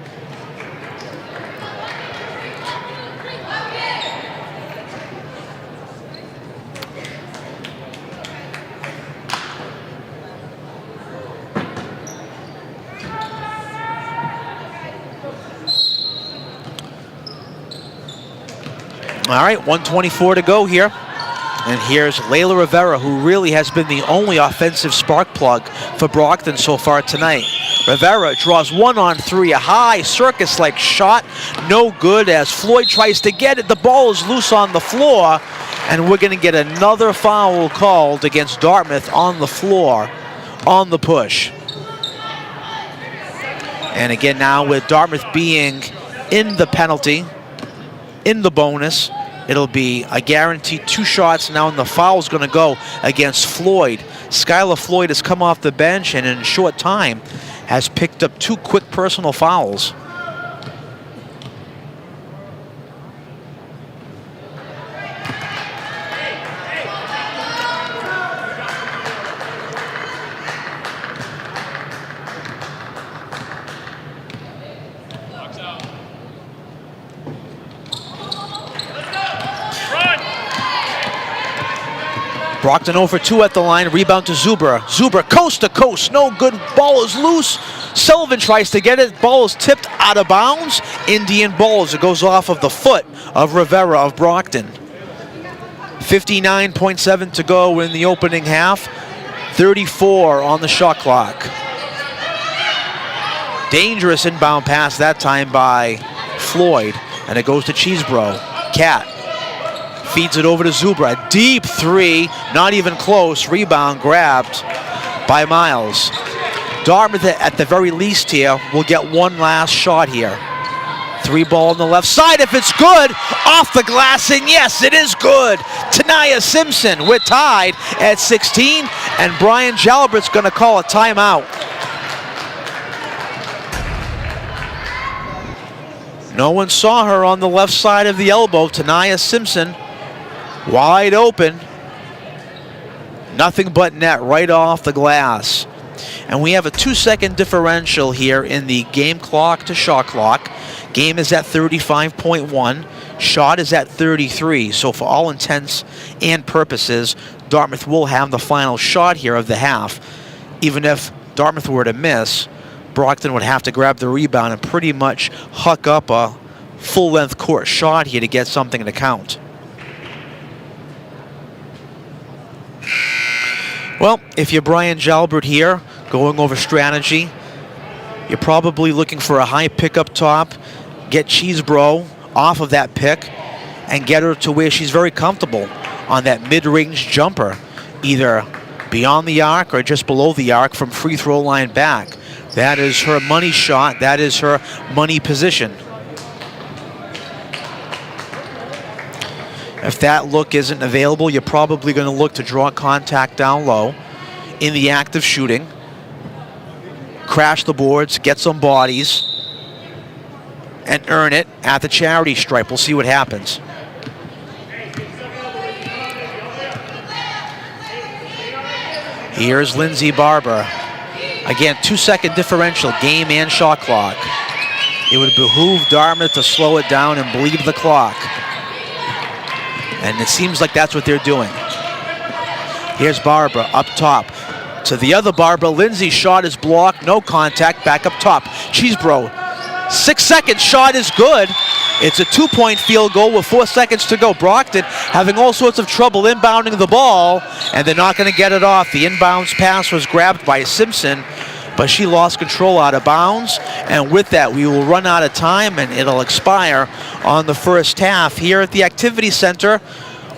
All right, 1:24 to go here. And here's Layla Rivera, who really has been the only offensive spark plug for Brockton so far tonight. Rivera draws 1 on 3, a high circus-like shot, no good as Floyd tries to get it. The ball is loose on the floor, and we're going to get another foul called against Dartmouth on the floor, on the push. And again now with Dartmouth being in the penalty, in the bonus, it'll be a guaranteed 2 shots now, and the foul's going to go against Floyd. Skylar Floyd has come off the bench and in a short time has picked up 2 quick personal fouls. Brockton 0 for 2 at the line, rebound to Zuber. Zuber coast to coast, no good, ball is loose. Sullivan tries to get it, ball is tipped out of bounds. Indian ball as it goes off of the foot of Rivera of Brockton. 59.7 to go in the opening half, 34 on the shot clock. Dangerous inbound pass that time by Floyd, and it goes to Cheesebro. Cat feeds it over to Zuber. A deep 3, not even close. Rebound grabbed by Miles. Dartmouth, at the very least here, will get one last shot here. 3 ball on the left side. If it's good, off the glass, and yes, it is good. Tania Simpson, we're tied at 16, and Brian Jalbert's going to call a timeout. No one saw her on the left side of the elbow. Tania Simpson, wide open. Nothing but net right off the glass. And we have a 2-second differential here in the game clock to shot clock. Game is at 35.1. Shot is at 33. So for all intents and purposes, Dartmouth will have the final shot here of the half. Even if Dartmouth were to miss, Brockton would have to grab the rebound and pretty much huck up a full-length court shot here to get something to count. Well, if you're Brian Jalbert here, going over strategy, You're probably looking for a high pick up top, get Cheesebro off of that pick, and get her to where she's very comfortable on that mid-range jumper, either beyond the arc or just below the arc from free throw line back. That is her money shot. That is her money position. If that look isn't available, you're probably going to look to draw contact down low in the act of shooting. Crash the boards, get some bodies, and earn it at the charity stripe. We'll see what happens. Here's Lindsay Barber. Again, 2-second differential, game and shot clock. It would behoove Dartmouth to slow it down and bleed the clock. And it seems like that's what they're doing. Here's Barbara up top. To the other Barbara, Lindsay's shot is blocked, no contact, back up top. Cheesebro, 6-second shot is good. It's a 2-point field goal with 4 seconds to go. Brockton having all sorts of trouble inbounding the ball, and they're not going to get it off. The inbounds pass was grabbed by Simpson, but she lost control out of bounds. And with that, we will run out of time, and it'll expire on the first half here at the Activity Center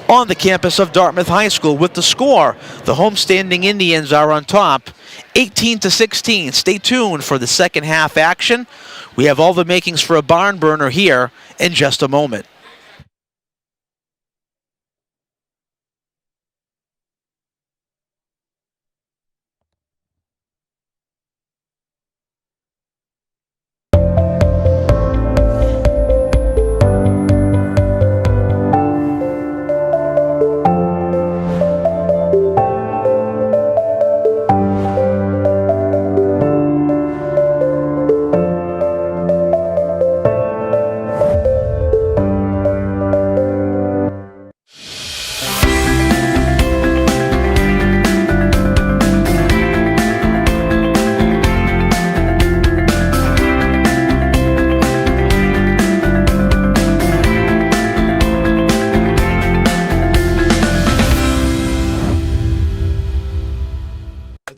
on the campus of Dartmouth High School. With the score, the homestanding Indians are on top, 18-16. Stay tuned for the second half action. We have all the makings for a barn burner here in just a moment.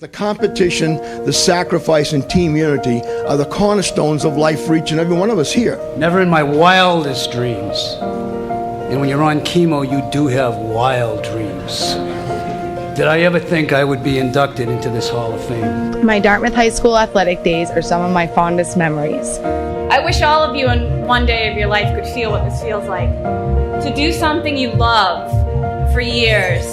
The competition, the sacrifice, and team unity are the cornerstones of life for each and every one of us here. Never in my wildest dreams. And when you're on chemo, you do have wild dreams. Did I ever think I would be inducted into this Hall of Fame? My Dartmouth High School athletic days are some of my fondest memories. I wish all of you in one day of your life could feel what this feels like. To do something you love for years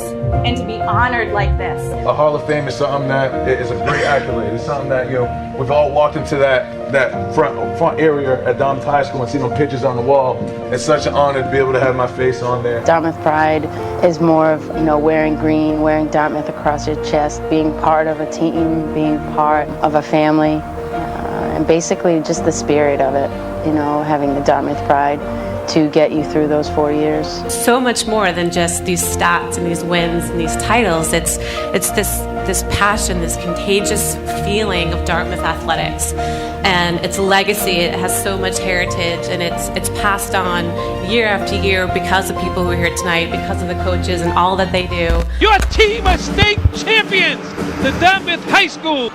and to be honored like this. A Hall of Fame is something that is a great accolade. It's something that, you know, we've all walked into that front area at Dartmouth High School and seen them pictures on the wall. It's such an honor to be able to have my face on there. Dartmouth pride is more of, you know, wearing green, wearing Dartmouth across your chest, being part of a team, being part of a family, and basically just the spirit of it, you know, having the Dartmouth pride to get you through those 4 years. So much more than just these stats and these wins and these titles. It's this passion, this contagious feeling of Dartmouth athletics and its legacy. It has so much heritage, and it's passed on year after year because of people who are here tonight, because of the coaches and all that they do. Your team of state champions, the Dartmouth High School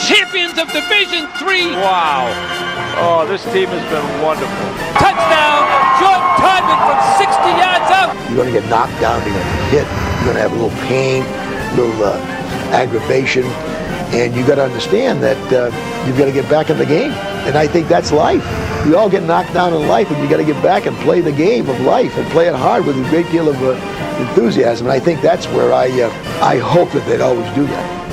champions of Division III. Wow. Oh, this team has been wonderful. Touchdown, Jordan Todman from 60 yards out. You're going to get knocked down, you're going to get hit, you're going to have a little pain, a little aggravation, and you got to understand that you've got to get back in the game. And I think that's life. We all get knocked down in life, and you got to get back and play the game of life and play it hard with a great deal of enthusiasm. And I think that's where I hope that they'd always do that.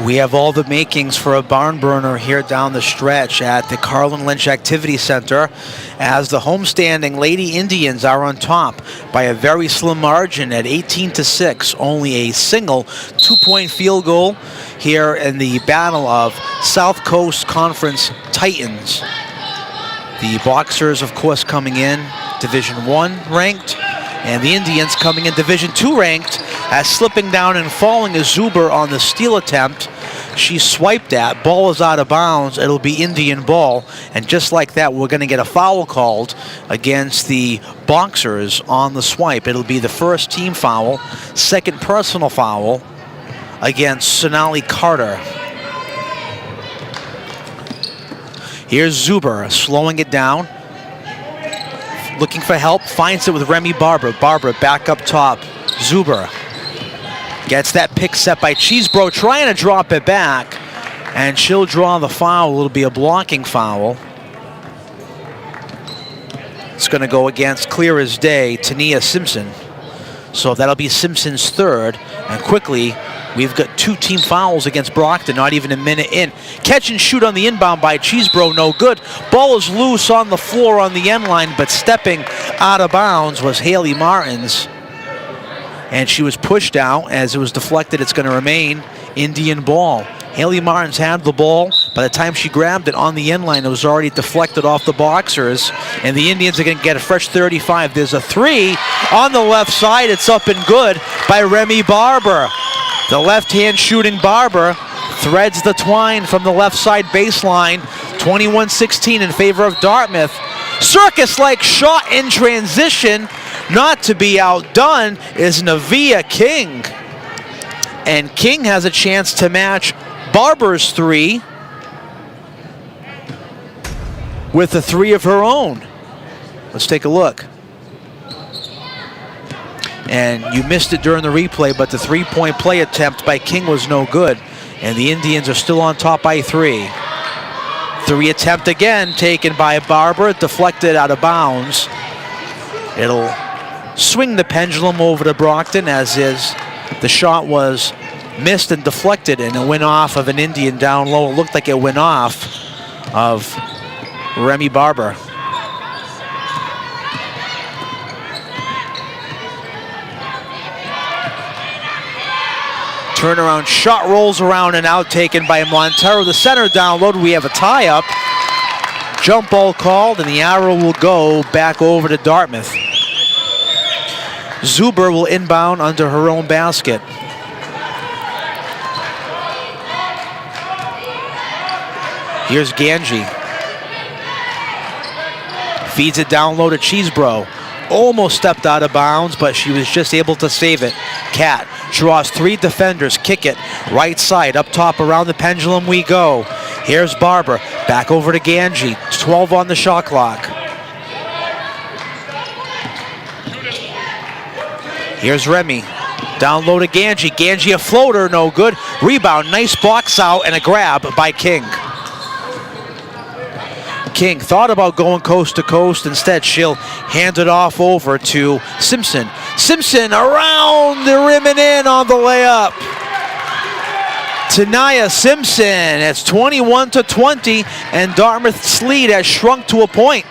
We have all the makings for a barn burner here down the stretch at the Carlin Lynch Activity Center as the homestanding Lady Indians are on top by a very slim margin at 18-6. Only a single 2-point field goal here in the battle of South Coast Conference Titans. The Boxers, of course, coming in Division I ranked, and the Indians coming in Division II ranked, as slipping down and falling is Zuber on the steal attempt. She swiped at, ball is out of bounds, it'll be Indian ball, and just like that we're going to get a foul called against the Boxers on the swipe. It'll be the first team foul, second personal foul against Sonali Carter. Here's Zuber slowing it down, looking for help, finds it with Remy Barber. Barber back up top. Zuber gets that pick set by Cheesebro, trying to drop it back, and she'll draw the foul. It'll be a blocking foul. It's going to go against, clear as day, Tania Simpson. So that'll be Simpson's third, and quickly we've got 2 team fouls against Brockton, not even a minute in. Catch and shoot on the inbound by Cheesebro, no good. Ball is loose on the floor on the end line, but stepping out of bounds was Haley Martins. And she was pushed out. As it was deflected, it's going to remain Indian ball. Haley Martins had the ball. By the time she grabbed it on the end line, it was already deflected off the Boxers. And the Indians are going to get a fresh 35. There's a 3 on the left side. It's up and good by Remy Barber. The left-hand shooting Barber threads the twine from the left side baseline. 21-16 in favor of Dartmouth. Circus-like shot in transition. Not to be outdone is Navia King. And King has a chance to match Barber's 3 with a 3 of her own. Let's take a look. And you missed it during the replay, but the 3-point play attempt by King was no good. And the Indians are still on top by 3. 3 attempt again taken by Barber, deflected out of bounds. It'll swing the pendulum over to Brockton, as is the shot was missed and deflected, and it went off of an Indian down low. It looked like it went off of Remy Barber. Turnaround shot rolls around and out, taken by Montero. The center download, we have a tie-up. Jump ball called, and the arrow will go back over to Dartmouth. Zuber will inbound under her own basket. Here's Ganji. Feeds it down low to Cheesebro. Almost stepped out of bounds, but she was just able to save it. Cat draws 3 defenders, kick it right side, up top around the pendulum we go. Here's Barber, back over to Ganji. 12 on the shot clock. Here's Remy, down low to Ganji. Ganji a floater, no good. Rebound, nice box out and a grab by King. King thought about going coast to coast. Instead, she'll hand it off over to Simpson. Simpson around the rim and in on the layup. Tania Simpson, it's 21-20, and Dartmouth's lead has shrunk to a point.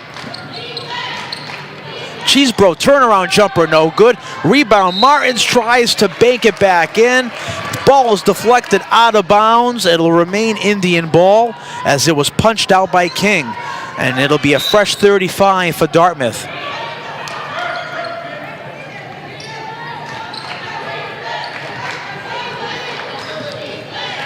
Cheesebro, turnaround jumper, no good. Rebound, Martins tries to bank it back in. Ball is deflected out of bounds. It'll remain Indian ball as it was punched out by King. And it'll be a fresh 35 for Dartmouth.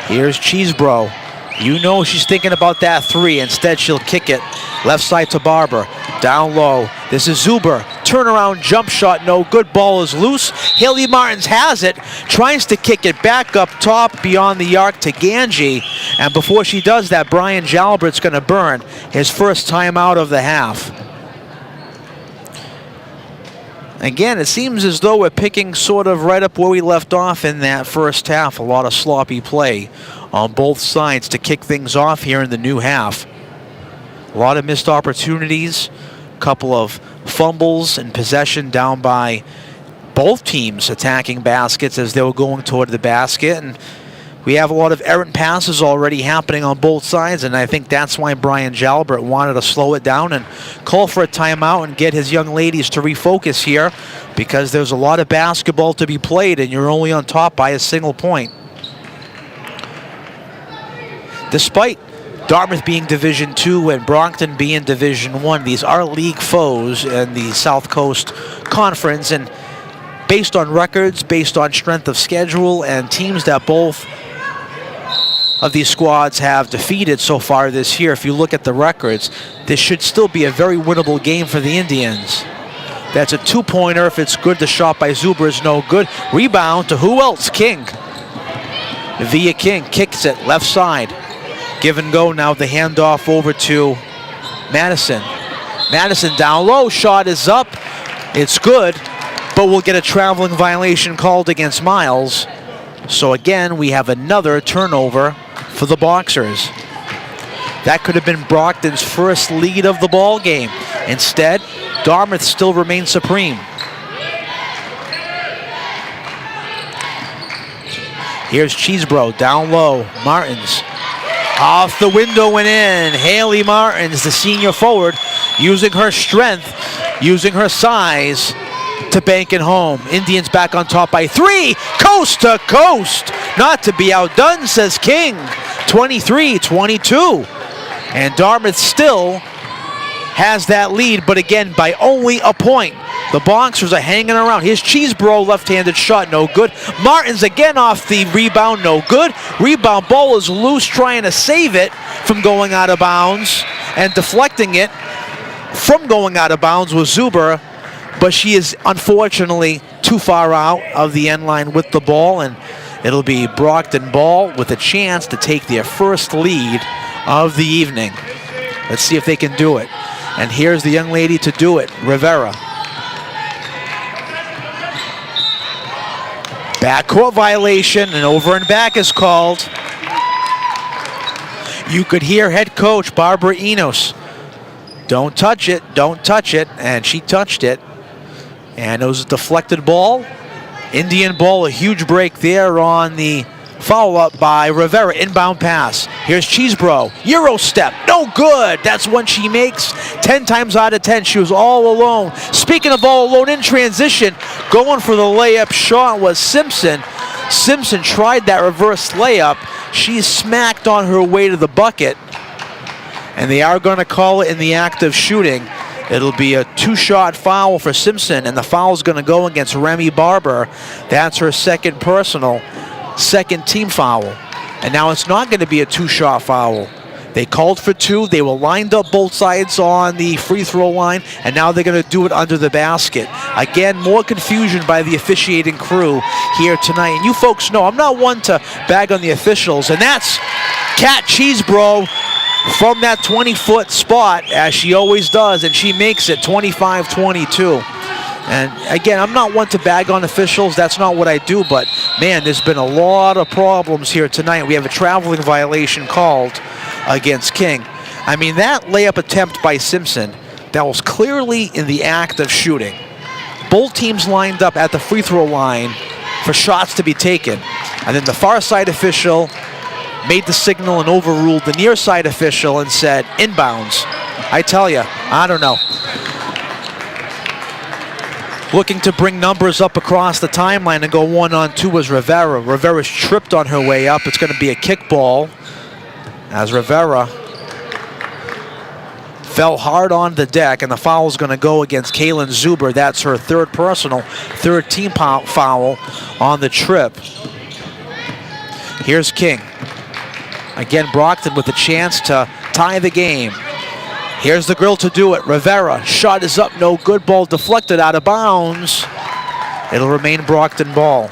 Here's Cheesebro. You know she's thinking about that 3. Instead, she'll kick it left side to Barber. Down low. This is Zuber. Turnaround jump shot, no good. Ball is loose. Haley Martins has it. Tries to kick it back up top beyond the arc to Ganji. And before she does that, Brian Jalbert's going to burn his first time out of the half. Again, it seems as though we're picking sort of right up where we left off in that first half. A lot of sloppy play on both sides to kick things off here in the new half. A lot of missed opportunities, a couple of fumbles and possession down by both teams attacking baskets as they were going toward the basket. And We have a lot of errant passes already happening on both sides, and I think that's why Brian Jalbert wanted to slow it down and call for a timeout and get his young ladies to refocus here, because there's a lot of basketball to be played and you're only on top by a single point. Despite Dartmouth being Division II and Brockton being Division I, these are league foes in the South Coast Conference, and based on records, based on strength of schedule, and teams that both of these squads have defeated so far this year, if you look at the records, this should still be a very winnable game for the Indians. That's a two-pointer. If it's good, the shot by Zuber is no good. Rebound to who else? King. Via King kicks it left side. Give and go now, the handoff over to Madison. Madison down low, shot is up. It's good, but we'll get a traveling violation called against Miles. So again, we have another turnover for the Boxers. That could have been Brockton's first lead of the ball game. Instead, Dartmouth still remains supreme. Here's Cheesebro down low. Martins off the window and in. Haley Martins, the senior forward, using her strength, using her size to bank it home. Indians back on top by 3, coast to coast. Not to be outdone, says King. 23-22. And Dartmouth still has that lead, but again, by only a point. The Boxers are hanging around. Here's Cheesebro, left-handed shot, no good. Martins again off the rebound, no good. Rebound ball is loose, trying to save it from going out of bounds, and deflecting it from going out of bounds was Zuber, but she is unfortunately too far out of the end line with the ball, and it'll be Brockton ball with a chance to take their first lead of the evening. Let's see if they can do it. And here's the young lady to do it, Rivera. Backcourt violation, and over and back is called. You could hear head coach Barbara Enos, don't touch it, and she touched it. And it was a deflected ball. Indian ball, a huge break there on the follow-up by Rivera, inbound pass. Here's Cheesebro, Euro step, no good. That's one she makes 10 times out of 10. She was all alone. Speaking of all alone, in transition, going for the layup shot was Simpson. Simpson tried that reverse layup. She's smacked on her way to the bucket, and they are going to call it in the act of shooting. It'll be a 2-shot foul for Simpson, and the foul's going to go against Remy Barber. That's her second personal, second team foul. And now it's not going to be a 2-shot foul. They called for 2. They were lined up both sides on the free throw line, and now they're going to do it under the basket. Again, more confusion by the officiating crew here tonight. And you folks know I'm not one to bag on the officials, and that's Cat Cheesebro from that 20-foot spot, as she always does, and she makes it 25-22. And again, I'm not one to bag on officials. That's not what I do, but man, there's been a lot of problems here tonight. We have a traveling violation called against King. I mean, that layup attempt by Simpson, that was clearly in the act of shooting. Both teams lined up at the free throw line for shots to be taken. And then the far side official made the signal and overruled the near side official and said inbounds. I tell you, I don't know. Looking to bring numbers up across the timeline and go 1-on-2 was Rivera. Rivera's tripped on her way up. It's going to be a kickball as Rivera fell hard on the deck, and the foul is going to go against Kaylin Zuber. That's her third personal, third team foul on the trip. Here's King. Again, Brockton with a chance to tie the game. Here's the girl to do it, Rivera. Shot is up, no good. Ball deflected out of bounds. It'll remain Brockton ball.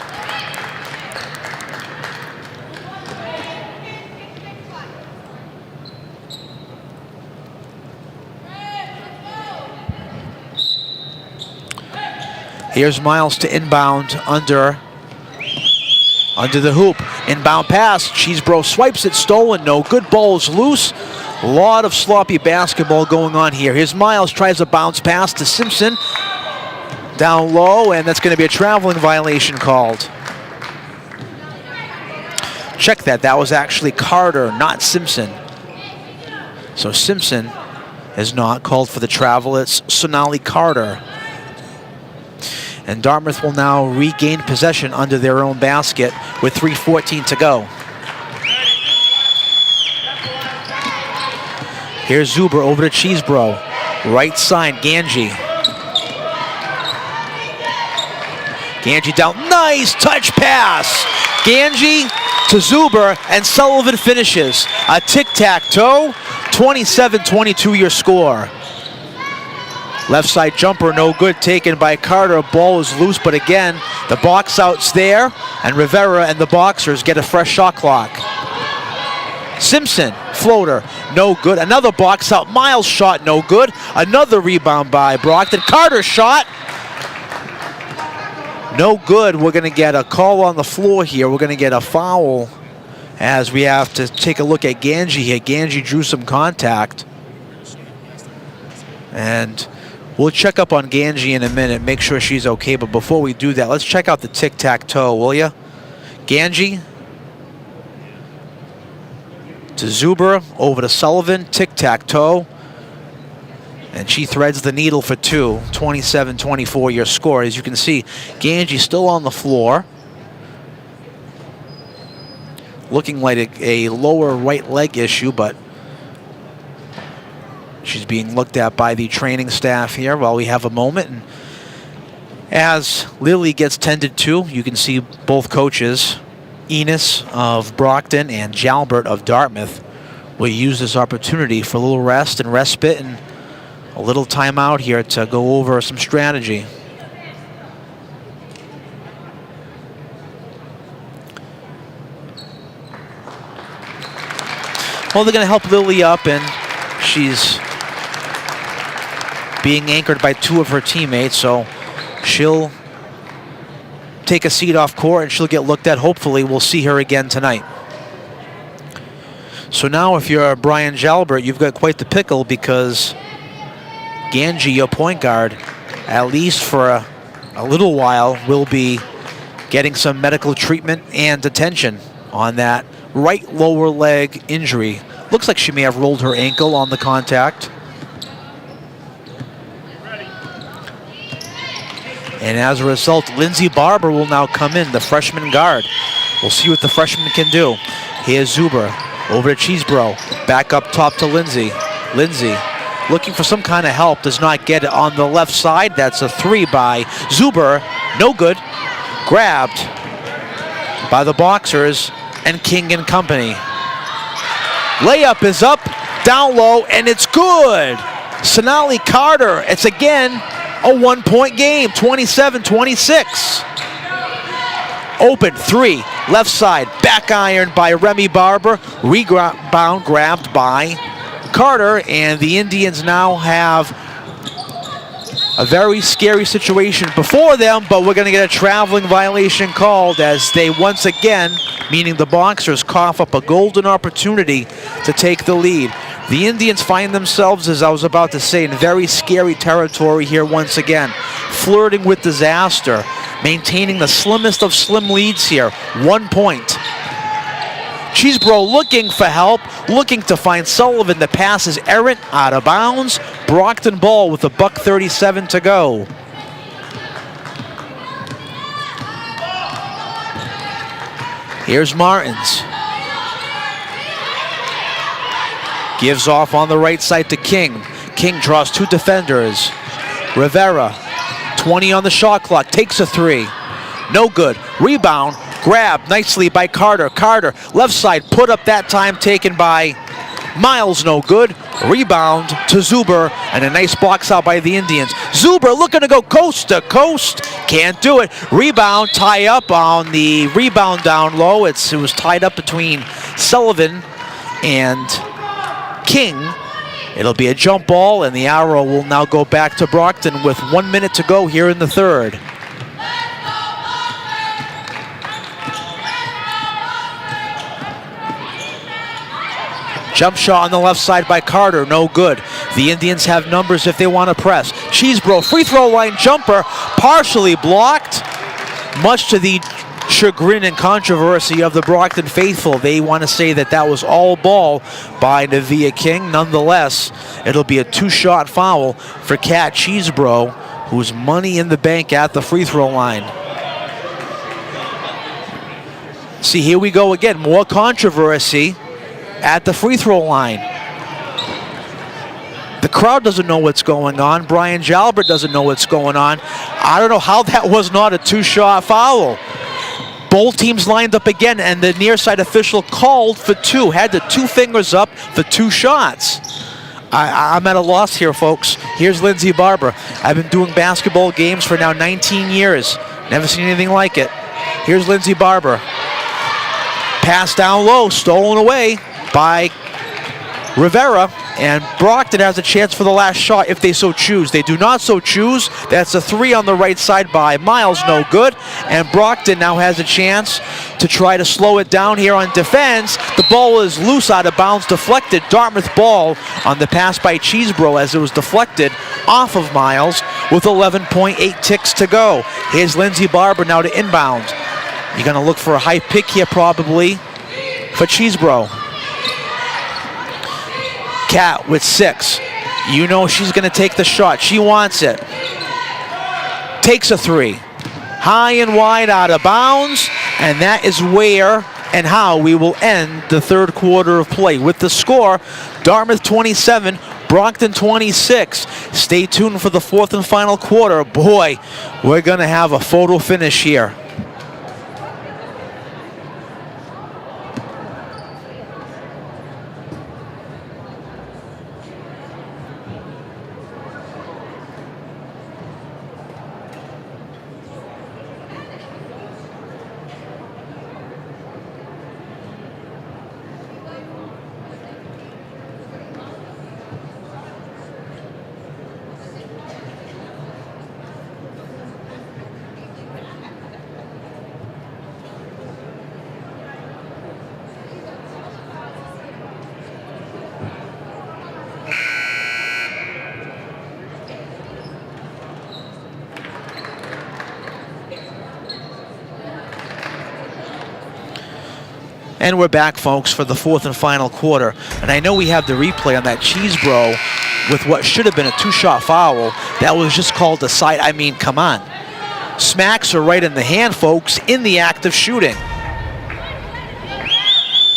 Here's Miles to inbound under the hoop. Inbound pass, Cheesebro swipes it, stolen, no good. Ball is loose. A lot of sloppy basketball going on here. Here's Miles, tries a bounce pass to Simpson. Down low, and that's going to be a traveling violation called. check that. That was actually Carter, not Simpson. So Simpson is not called for the travel. It's Sonali Carter. And Dartmouth will now regain possession under their own basket with 3:14 to go. Here's Zuber over to Cheesebro. Right side, Ganji. Ganji down, nice touch pass. Ganji to Zuber, and Sullivan finishes. A tic-tac-toe, 27-22 your score. Left side jumper, no good, taken by Carter. Ball is loose, but again, the box out's there, and Rivera and the Boxers get a fresh shot clock. Simpson, floater, no good. Another box out, Miles shot, no good. Another rebound by Brockton. Carter shot, no good. We're going to get a call on the floor here. We're going to get a foul as we have to take a look at Ganji here. Ganji drew some contact. And we'll check up on Ganji in a minute, make sure she's okay. But before we do that, let's check out the tic-tac-toe, will ya? Ganji to Zuber, over to Sullivan, tic-tac-toe. And she threads the needle for two, 27-24 your score. As you can see, Ganji still on the floor. Looking like a lower right leg issue, but she's being looked at by the training staff here while we have a moment. And as Lily gets tended to, you can see both coaches, Enos of Brockton and Jalbert of Dartmouth, will use this opportunity for a little rest and respite and a little time out here to go over some strategy. Well, they're going to help Lily up, and she's being anchored by two of her teammates, so she'll take a seat off court and she'll get looked at. Hopefully we'll see her again tonight. So now if you're Brian Jalbert, you've got quite the pickle, because Ganji, your point guard, at least for a little while, will be getting some medical treatment and attention on that right lower leg injury. Looks like she may have rolled her ankle on the contact. And as a result, Lindsay Barber will now come in, the freshman guard. We'll see what the freshman can do. Here's Zuber, over to Cheesebro, back up top to Lindsay. Lindsay looking for some kind of help, does not get it on the left side. That's a three by Zuber, no good. Grabbed by the Boxers and King and company. Layup is up, down low, and it's good. Sonali Carter, it's again a one-point game, 27-26. Open three, left side, back iron by Remy Barber. Rebound grabbed by Carter, and the Indians now have a very scary situation before them, but we're going to get a traveling violation called as they once again, meaning the Boxers, cough up a golden opportunity to take the lead. The Indians find themselves, as I was about to say, in very scary territory here once again. Flirting with disaster, maintaining the slimmest of slim leads here, 1 point. Cheesebro looking for help, looking to find Sullivan. The pass is errant, out of bounds. Brockton ball with $1:37 to go. Here's Martins. Gives off on the right side to King. King draws two defenders. Rivera, 20 on the shot clock, takes a three. No good. Rebound, grabbed nicely by Carter. Carter, left side, put up that time, taken by Miles, no good. Rebound to Zuber, and a nice box out by the Indians. Zuber looking to go coast to coast. Can't do it. Rebound, tie up on the rebound down low. It was tied up between Sullivan and King. It'll be a jump ball, and the arrow will now go back to Brockton with 1 minute to go here in the third. Jump shot on the left side by Carter, no good. The Indians have numbers if they want to press. Cheesebro, free throw line jumper, partially blocked, much to the chagrin and controversy of the Brockton faithful. They want to say that that was all ball by Nevaeh King. Nonetheless, it'll be a 2-shot foul for Kat Cheesebro, who's money in the bank at the free throw line. See, here we go again. More controversy at the free throw line. The crowd doesn't know what's going on. Brian Jalbert doesn't know what's going on. I don't know how that was not a 2-shot foul. Both teams lined up again, and the near side official called for 2. Had the 2 fingers up for 2 shots. I'm at a loss here, folks. Here's Lindsey Barber. I've been doing basketball games for now 19 years. Never seen anything like it. Here's Lindsey Barber. Pass down low, stolen away by Rivera, and Brockton has a chance for the last shot if they so choose. They do not so choose. That's a 3 on the right side by Miles, no good. And Brockton now has a chance to try to slow it down here on defense. The ball is loose, out of bounds, deflected. Dartmouth ball on the pass by Cheesebro as it was deflected off of Miles with 11.8 ticks to go. Here's Lindsey Barber now to inbound. You're going to look for a high pick here probably for Cheesebro. Kat with 6. You know she's going to take the shot. She wants it. Takes a 3. High and wide, out of bounds. And that is where and how we will end the third quarter of play. With the score, Dartmouth 27, Brockton 26. Stay tuned for the fourth and final quarter. Boy, we're going to have a photo finish here. And we're back, folks, for the fourth and final quarter. And I know we have the replay on that Cheesebro with what should have been a 2-shot foul. That was just called a side. I mean, come on. Smacks are right in the hand, folks, in the act of shooting.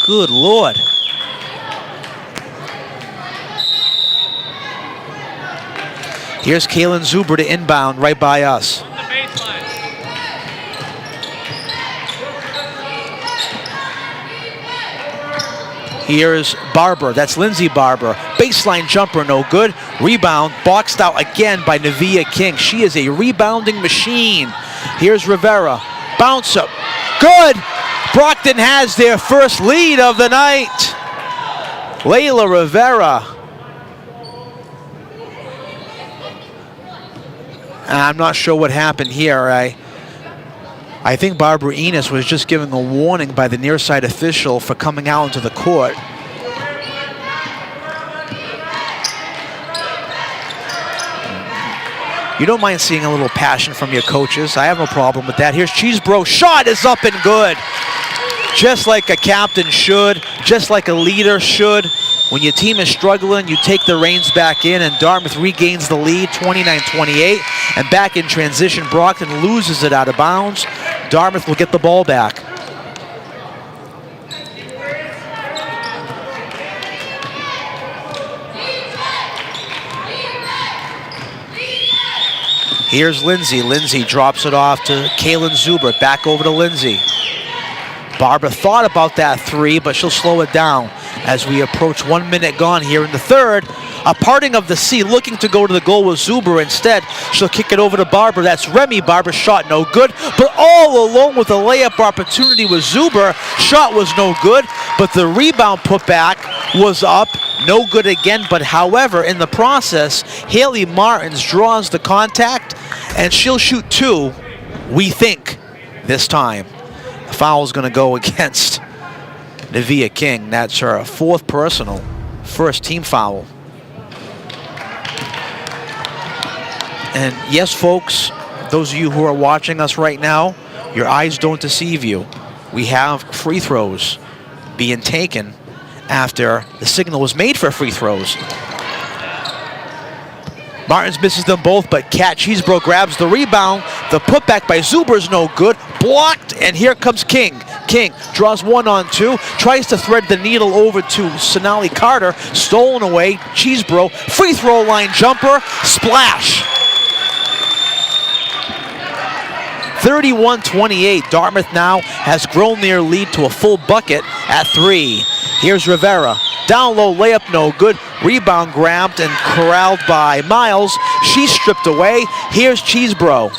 Good Lord. Here's Kaylin Zuber to inbound right by us. Here's Barber. That's Lindsey Barber. Baseline jumper, no good. Rebound, boxed out again by Nevaeh King. She is a rebounding machine. Here's Rivera. Bounce up. Good! Brockton has their first lead of the night. Layla Rivera. I'm not sure what happened here. I think Barbara Enos was just given a warning by the near side official for coming out into the court. You don't mind seeing a little passion from your coaches. I have no problem with that. Here's Cheesebro. Shot is up and good. Just like a captain should, just like a leader should. When your team is struggling, you take the reins back in, and Dartmouth regains the lead, 29-28. And back in transition, Brockton loses it out of bounds. Dartmouth will get the ball back. Here's Lindsey. Lindsey drops it off to Kaylin Zuber. Back over to Lindsey. Barbara thought about that 3, but she'll slow it down as we approach 1 minute gone here in the third. A parting of the sea, looking to go to the goal with Zuber. Instead, she'll kick it over to Barber. That's Remy. Barber's shot no good, but all alone with a layup opportunity with Zuber. Shot was no good, but the rebound put back was up. No good again, but however, in the process, Haley Martins draws the contact, and she'll shoot 2, we think, this time. The foul's going to go against Nevaeh King. That's her 4th personal, first team foul. And yes, folks, those of you who are watching us right now, your eyes don't deceive you. We have free throws being taken after the signal was made for free throws. Martins misses them both, but Cat Cheesebro grabs the rebound. The putback by Zuber is no good. Blocked, and here comes King. King draws 1-on-2, tries to thread the needle over to Sonali Carter. Stolen away, Cheesebro, free throw line jumper, splash. 31-28, Dartmouth now has grown their lead to a full bucket at 3. Here's Rivera. Down low layup, no good. Rebound grabbed and corralled by Miles. She's stripped away. Here's Cheesebro.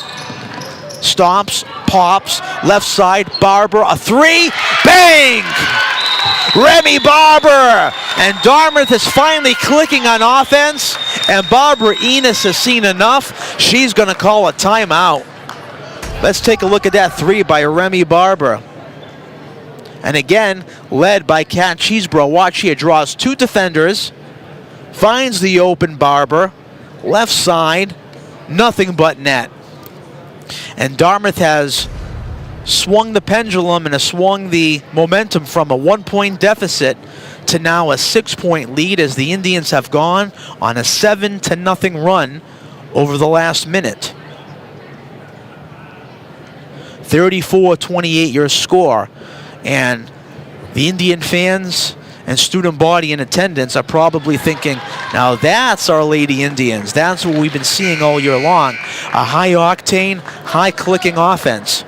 Stomps, pops, left side, Barber, a 3. Bang! Remy Barber! And Dartmouth is finally clicking on offense. And Barbara Enos has seen enough. She's going to call a timeout. Let's take a look at that 3 by Remy Barber. And again, led by Cat Cheesebro. Watch here, draws 2 defenders, finds the open Barber, left side, nothing but net. And Dartmouth has swung the pendulum and has swung the momentum from a 1-point deficit to now a 6-point lead as the Indians have gone on a 7-0 run over the last minute. 34-28 your score. And the Indian fans and student body in attendance are probably thinking, now that's our Lady Indians. That's what we've been seeing all year long. A high-octane, high-clicking offense.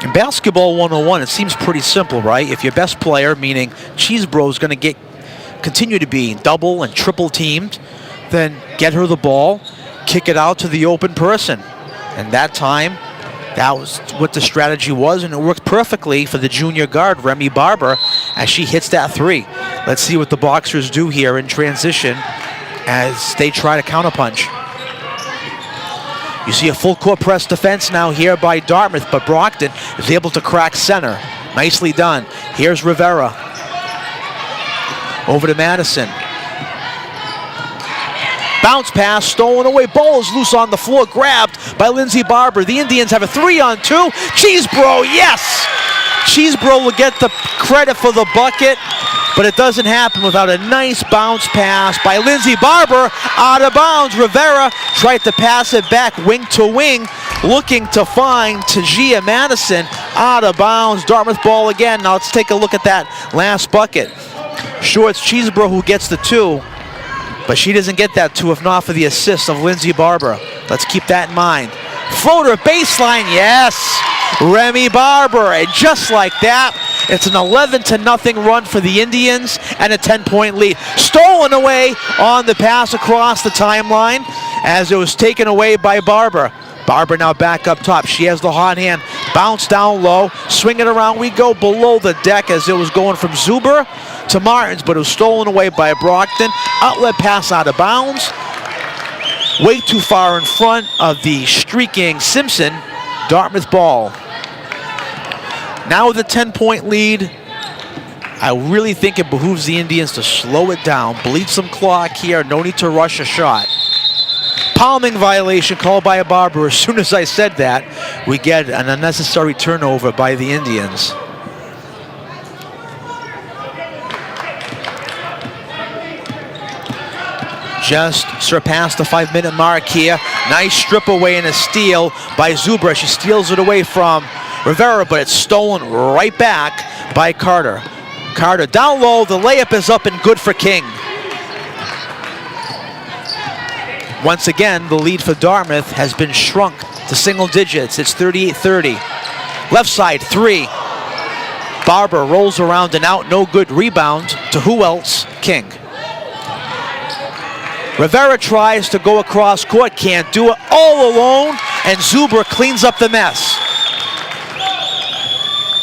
In basketball 101, it seems pretty simple, right? If your best player, meaning Cheesebro, is going to continue to be double and triple teamed, then get her the ball, kick it out to the open person. And that time, that was what the strategy was, and it worked perfectly for the junior guard, Remy Barber, as she hits that 3. Let's see what the Boxers do here in transition as they try to counterpunch. You see a full court press defense now here by Dartmouth, but Brockton is able to crack center. Nicely done. Here's Rivera. Over to Madison. Bounce pass, stolen away. Ball is loose on the floor, grabbed by Lindsay Barber. The Indians have a 3-on-2. Cheesebro, yes! Cheesebro will get the credit for the bucket, but it doesn't happen without a nice bounce pass by Lindsay Barber. Out of bounds. Rivera tried to pass it back wing to wing, looking to find Tajia Madison. Out of bounds. Dartmouth ball again. Now let's take a look at that last bucket. Sure, it's Cheesebro who gets the 2. But she doesn't get that 2 if not for the assist of Lindsay Barber. Let's keep that in mind. Floater, baseline, yes! Remy Barber, and just like that, it's an 11-0 run for the Indians and a 10-point lead. Stolen away on the pass across the timeline as it was taken away by Barber. Barber now back up top. She has the hot hand. Bounce down low. Swing it around. We go below the deck as it was going from Zuber to Martins, but it was stolen away by Brockton. Outlet pass out of bounds. Way too far in front of the streaking Simpson. Dartmouth ball. Now with a 10-point lead, I really think it behooves the Indians to slow it down. Bleed some clock here. No need to rush a shot. Palming violation called by a Barber. As soon as I said that, we get an unnecessary turnover by the Indians. Just surpassed the 5-minute mark here. Nice strip away and a steal by Zuber. She steals it away from Rivera, but it's stolen right back by Carter. Carter down low. The layup is up and good for King. Once again, the lead for Dartmouth has been shrunk to single digits. It's 38-30. Left side, 3. Barber rolls around and out, no good. Rebound to who else? King. Rivera tries to go across court, can't do it all alone, and Zuber cleans up the mess.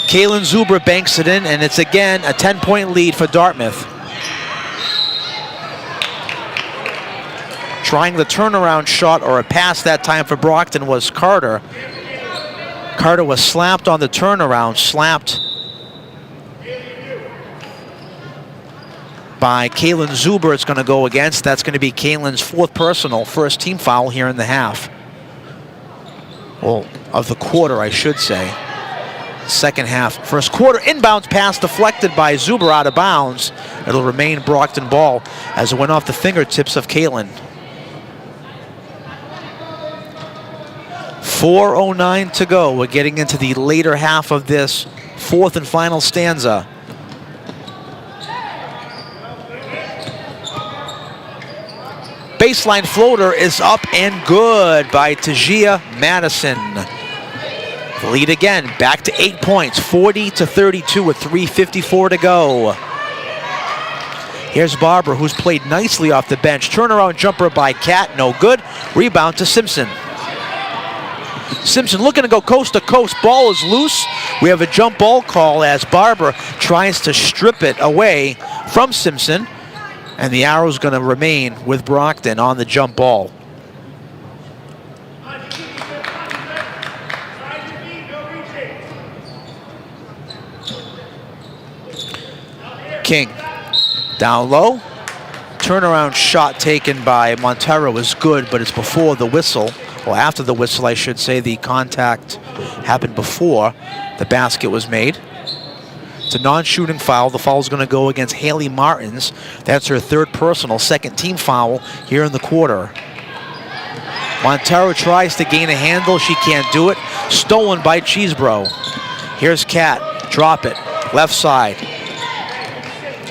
Kaylin Zuber banks it in, and it's again a 10-point lead for Dartmouth. Trying the turnaround shot or a pass that time for Brockton was Carter. Carter was slapped on the turnaround, slapped by Kaylin Zuber. It's going to go against. That's going to be Kaylin's 4th personal, first team foul here in the half. Well, of the quarter, I should say. Second half, first quarter, inbounds pass deflected by Zuber out of bounds. It'll remain Brockton ball as it went off the fingertips of Kalen. 4:09 to go. We're getting into the later half of this fourth and final stanza. Baseline floater is up and good by Tajia Madison. The lead again, back to 8 points, 40-32 with 3:54 to go. Here's Barber, who's played nicely off the bench. Turnaround jumper by Cat, no good. Rebound to Simpson. Simpson looking to go coast to coast. Ball is loose. We have a jump ball call as Barber tries to strip it away from Simpson. And the arrow's going to remain with Brockton on the jump ball. King down low. Turnaround shot taken by Montero is good, but it's before the whistle. Well, after the whistle, I should say. The contact happened before the basket was made. It's a non-shooting foul. The foul is going to go against Haley Martins. That's her third personal, second team foul here in the quarter. Montero tries to gain a handle. She can't do it. Stolen by Cheesebro. Here's Cat. Drop it. Left side.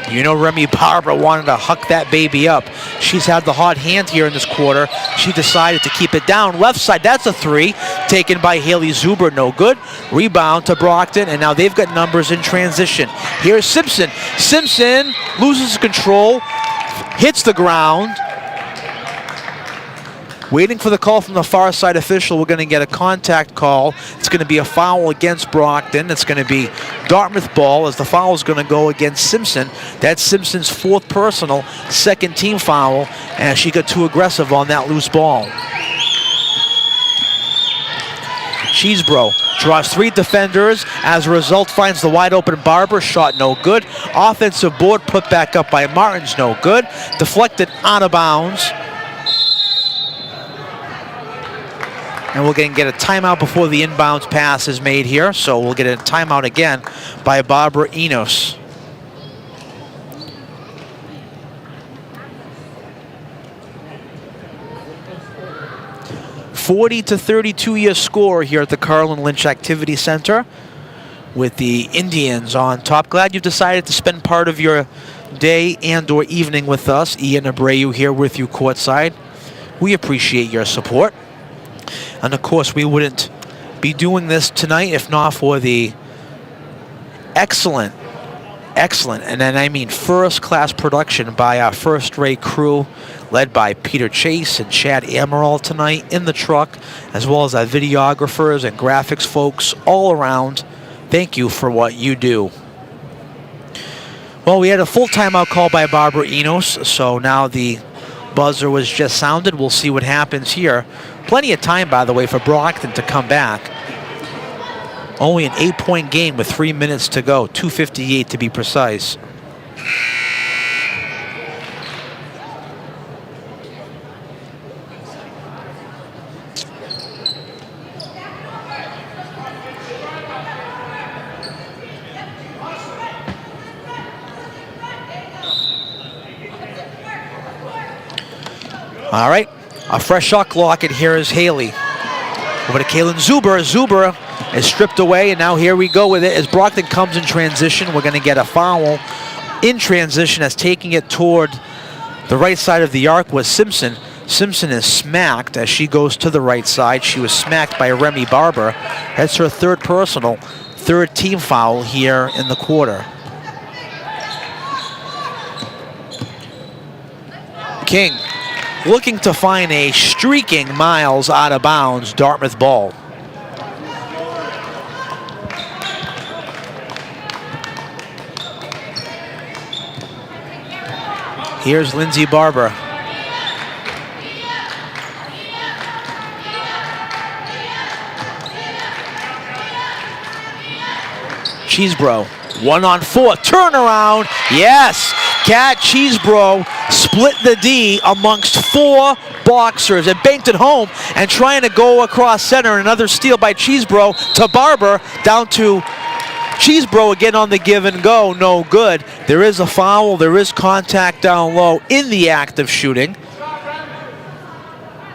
You know Remy Barber wanted to huck that baby up. She's had the hot hand here in this quarter. She decided to keep it down. Left side, that's a three. Taken by Haley Zuber, no good. Rebound to Brockton, and now they've got numbers in transition. Here's Simpson. Simpson loses control, hits the ground. Waiting for the call from the far side official. We're going to get a contact call. It's going to be a foul against Brockton. It's going to be Dartmouth ball as the foul is going to go against Simpson. That's Simpson's fourth personal, second team foul, and she got too aggressive on that loose ball. Cheesebro draws three defenders. As a result, finds the wide open Barber. Shot no good. Offensive board put back up by Martins, no good. Deflected out of bounds. And we're going to get a timeout before the inbounds pass is made here. So we'll get a timeout again by Barbara Enos. .40-32 your score here at the Carlin Lynch Activity Center with the Indians on top. Glad you've decided to spend part of your day and or evening with us. Ian Abreu here with you courtside. We appreciate your support. And of course, we wouldn't be doing this tonight if not for the excellent, and then I mean first-class production by our first-rate crew, led by Peter Chase and Chad Amaral tonight in the truck, as well as our videographers and graphics folks all around. Thank you for what you do. Well, we had a full timeout call by Barbara Enos, so now the buzzer was just sounded. We'll see what happens here. Plenty of time, by the way, for Brockton to come back. Only an 8-point game with 3 minutes to go, 2:58 to be precise. All right, a fresh shot clock, and here is Haley. Over to Kaylin Zuber. Zuber is stripped away, and now here we go with it. As Brockton comes in transition, we're going to get a foul in transition as taking it toward the right side of the arc was Simpson. Simpson is smacked as she goes to the right side. She was smacked by Remy Barber. That's her third personal, third team foul here in the quarter. King looking to find a streaking Miles out of bounds Dartmouth ball. Here's Lindsay Barber. Cheesebro 1-on-4, turnaround, yes. Kat Cheesebro split the D amongst 4 boxers and banked it home and trying to go across center. Another steal by Cheesebro to Barber, down to Cheesebro again on the give and go, no good. There is a foul, there is contact down low in the act of shooting.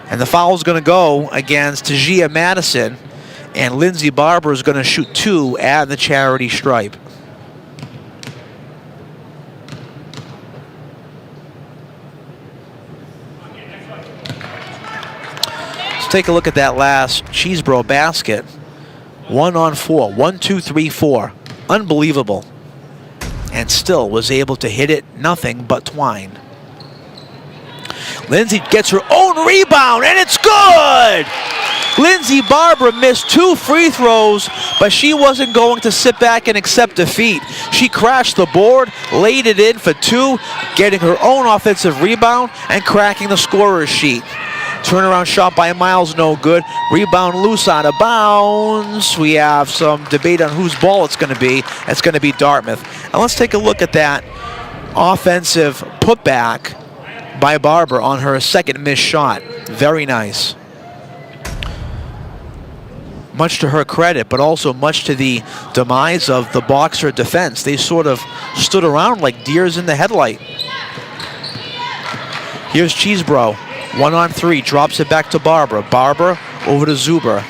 And the foul is going to go against Tajia Madison, and Lindsay Barber is going to shoot 2 at the charity stripe. Let's take a look at that last Cheesebro basket. 1-on-4, 1, 2, 3, 4. Unbelievable. And still was able to hit it nothing but twine. Lindsay gets her own rebound, and it's good! Lindsay Barber missed 2 free throws, but she wasn't going to sit back and accept defeat. She crashed the board, laid it in for 2, getting her own offensive rebound and cracking the scorer's sheet. Turnaround shot by Miles, no good. Rebound loose out of bounds. We have some debate on whose ball it's going to be. It's going to be Dartmouth. And let's take a look at that offensive putback by Barber on her second missed shot. Very nice. Much to her credit, but also much to the demise of the Boxer defense. They sort of stood around like deers in the headlight. Here's Cheesebro, 1-on-3, drops it back to Barber. Barber over to Zuber.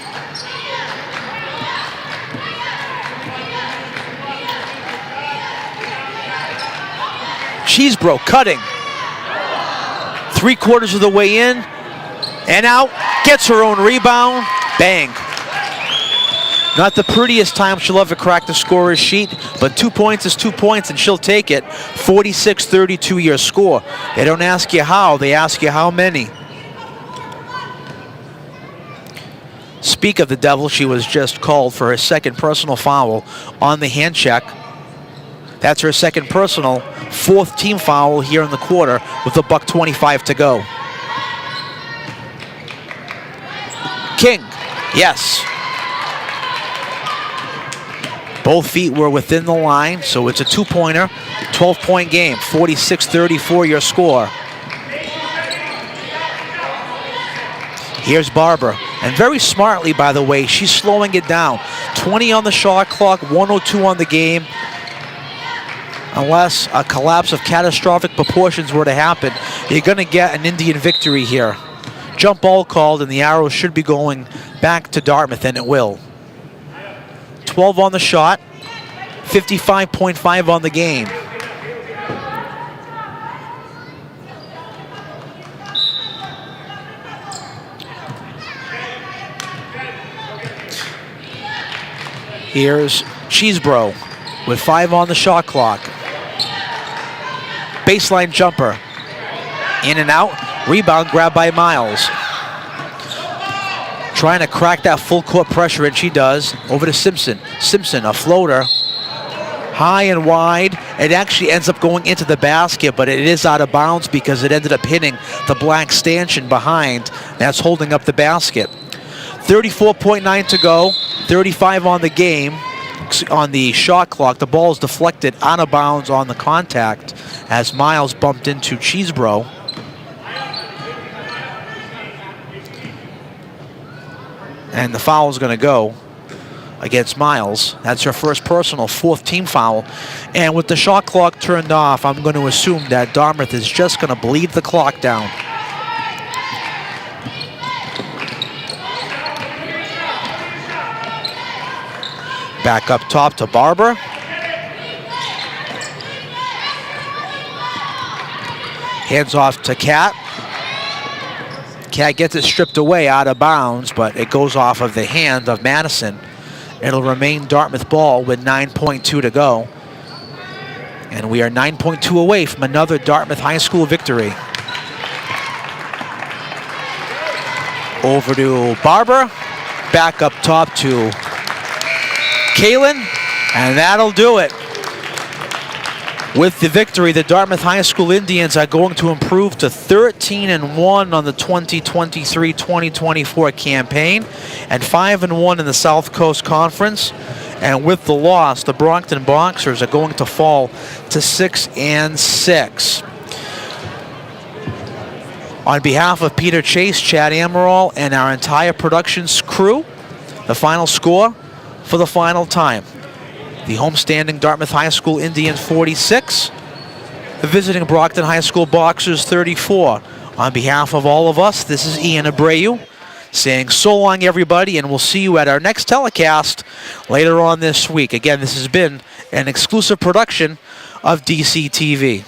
Cheesebro cutting. 3/4 of the way in and out, gets her own rebound, bang. Not the prettiest time she'll ever crack the scorer's sheet, but 2 points is 2 points and she'll take it. 46-32 your score. They don't ask you how, they ask you how many. Speak of the devil, she was just called for her second personal foul on the hand check. That's her second personal, 4th team foul here in the quarter with $1:25 to go. King, yes. Both feet were within the line, so it's a 2-pointer, 12-point game, 46-34 your score. Here's Barber, and very smartly, by the way, she's slowing it down. 20 on the shot clock, 1:02 on the game. Unless a collapse of catastrophic proportions were to happen, you're going to get an Indian victory here. Jump ball called, and the arrow should be going back to Dartmouth, and it will. 12 on the shot, 55.5 on the game. Here's Cheesebro with 5 on the shot clock. Baseline jumper. In and out. Rebound grabbed by Miles. Trying to crack that full court pressure, and she does. Over to Simpson. Simpson, a floater. High and wide. It actually ends up going into the basket, but it is out of bounds because it ended up hitting the black stanchion behind. That's holding up the basket. 34.9 to go. 35 on the game. On the shot clock, the ball is deflected out of bounds on the contact as Miles bumped into Cheesebro. And the foul is going to go against Miles. That's her first personal, 4th team foul. And with the shot clock turned off, I'm going to assume that Dartmouth is just going to bleed the clock down. Back up top to Barber. Hands off to Cat. Cat gets it stripped away out of bounds, but it goes off of the hand of Madison. It'll remain Dartmouth ball with 9.2 to go. And we are 9.2 away from another Dartmouth High School victory. Over to Barber. Back up top to Kalen, and that'll do it. With the victory, the Dartmouth High School Indians are going to improve to 13-1 on the 2023-2024 campaign and 5-1 in the South Coast Conference. And with the loss, the Brockton Boxers are going to fall to 6-6. On behalf of Peter Chase, Chad Amaral, and our entire production crew, the final score for the final time. The homestanding Dartmouth High School Indians 46, the visiting Brockton High School Boxers 34. On behalf of all of us, this is Ian Abreu saying so long, everybody, and we'll see you at our next telecast later on this week. Again, this has been an exclusive production of DCTV.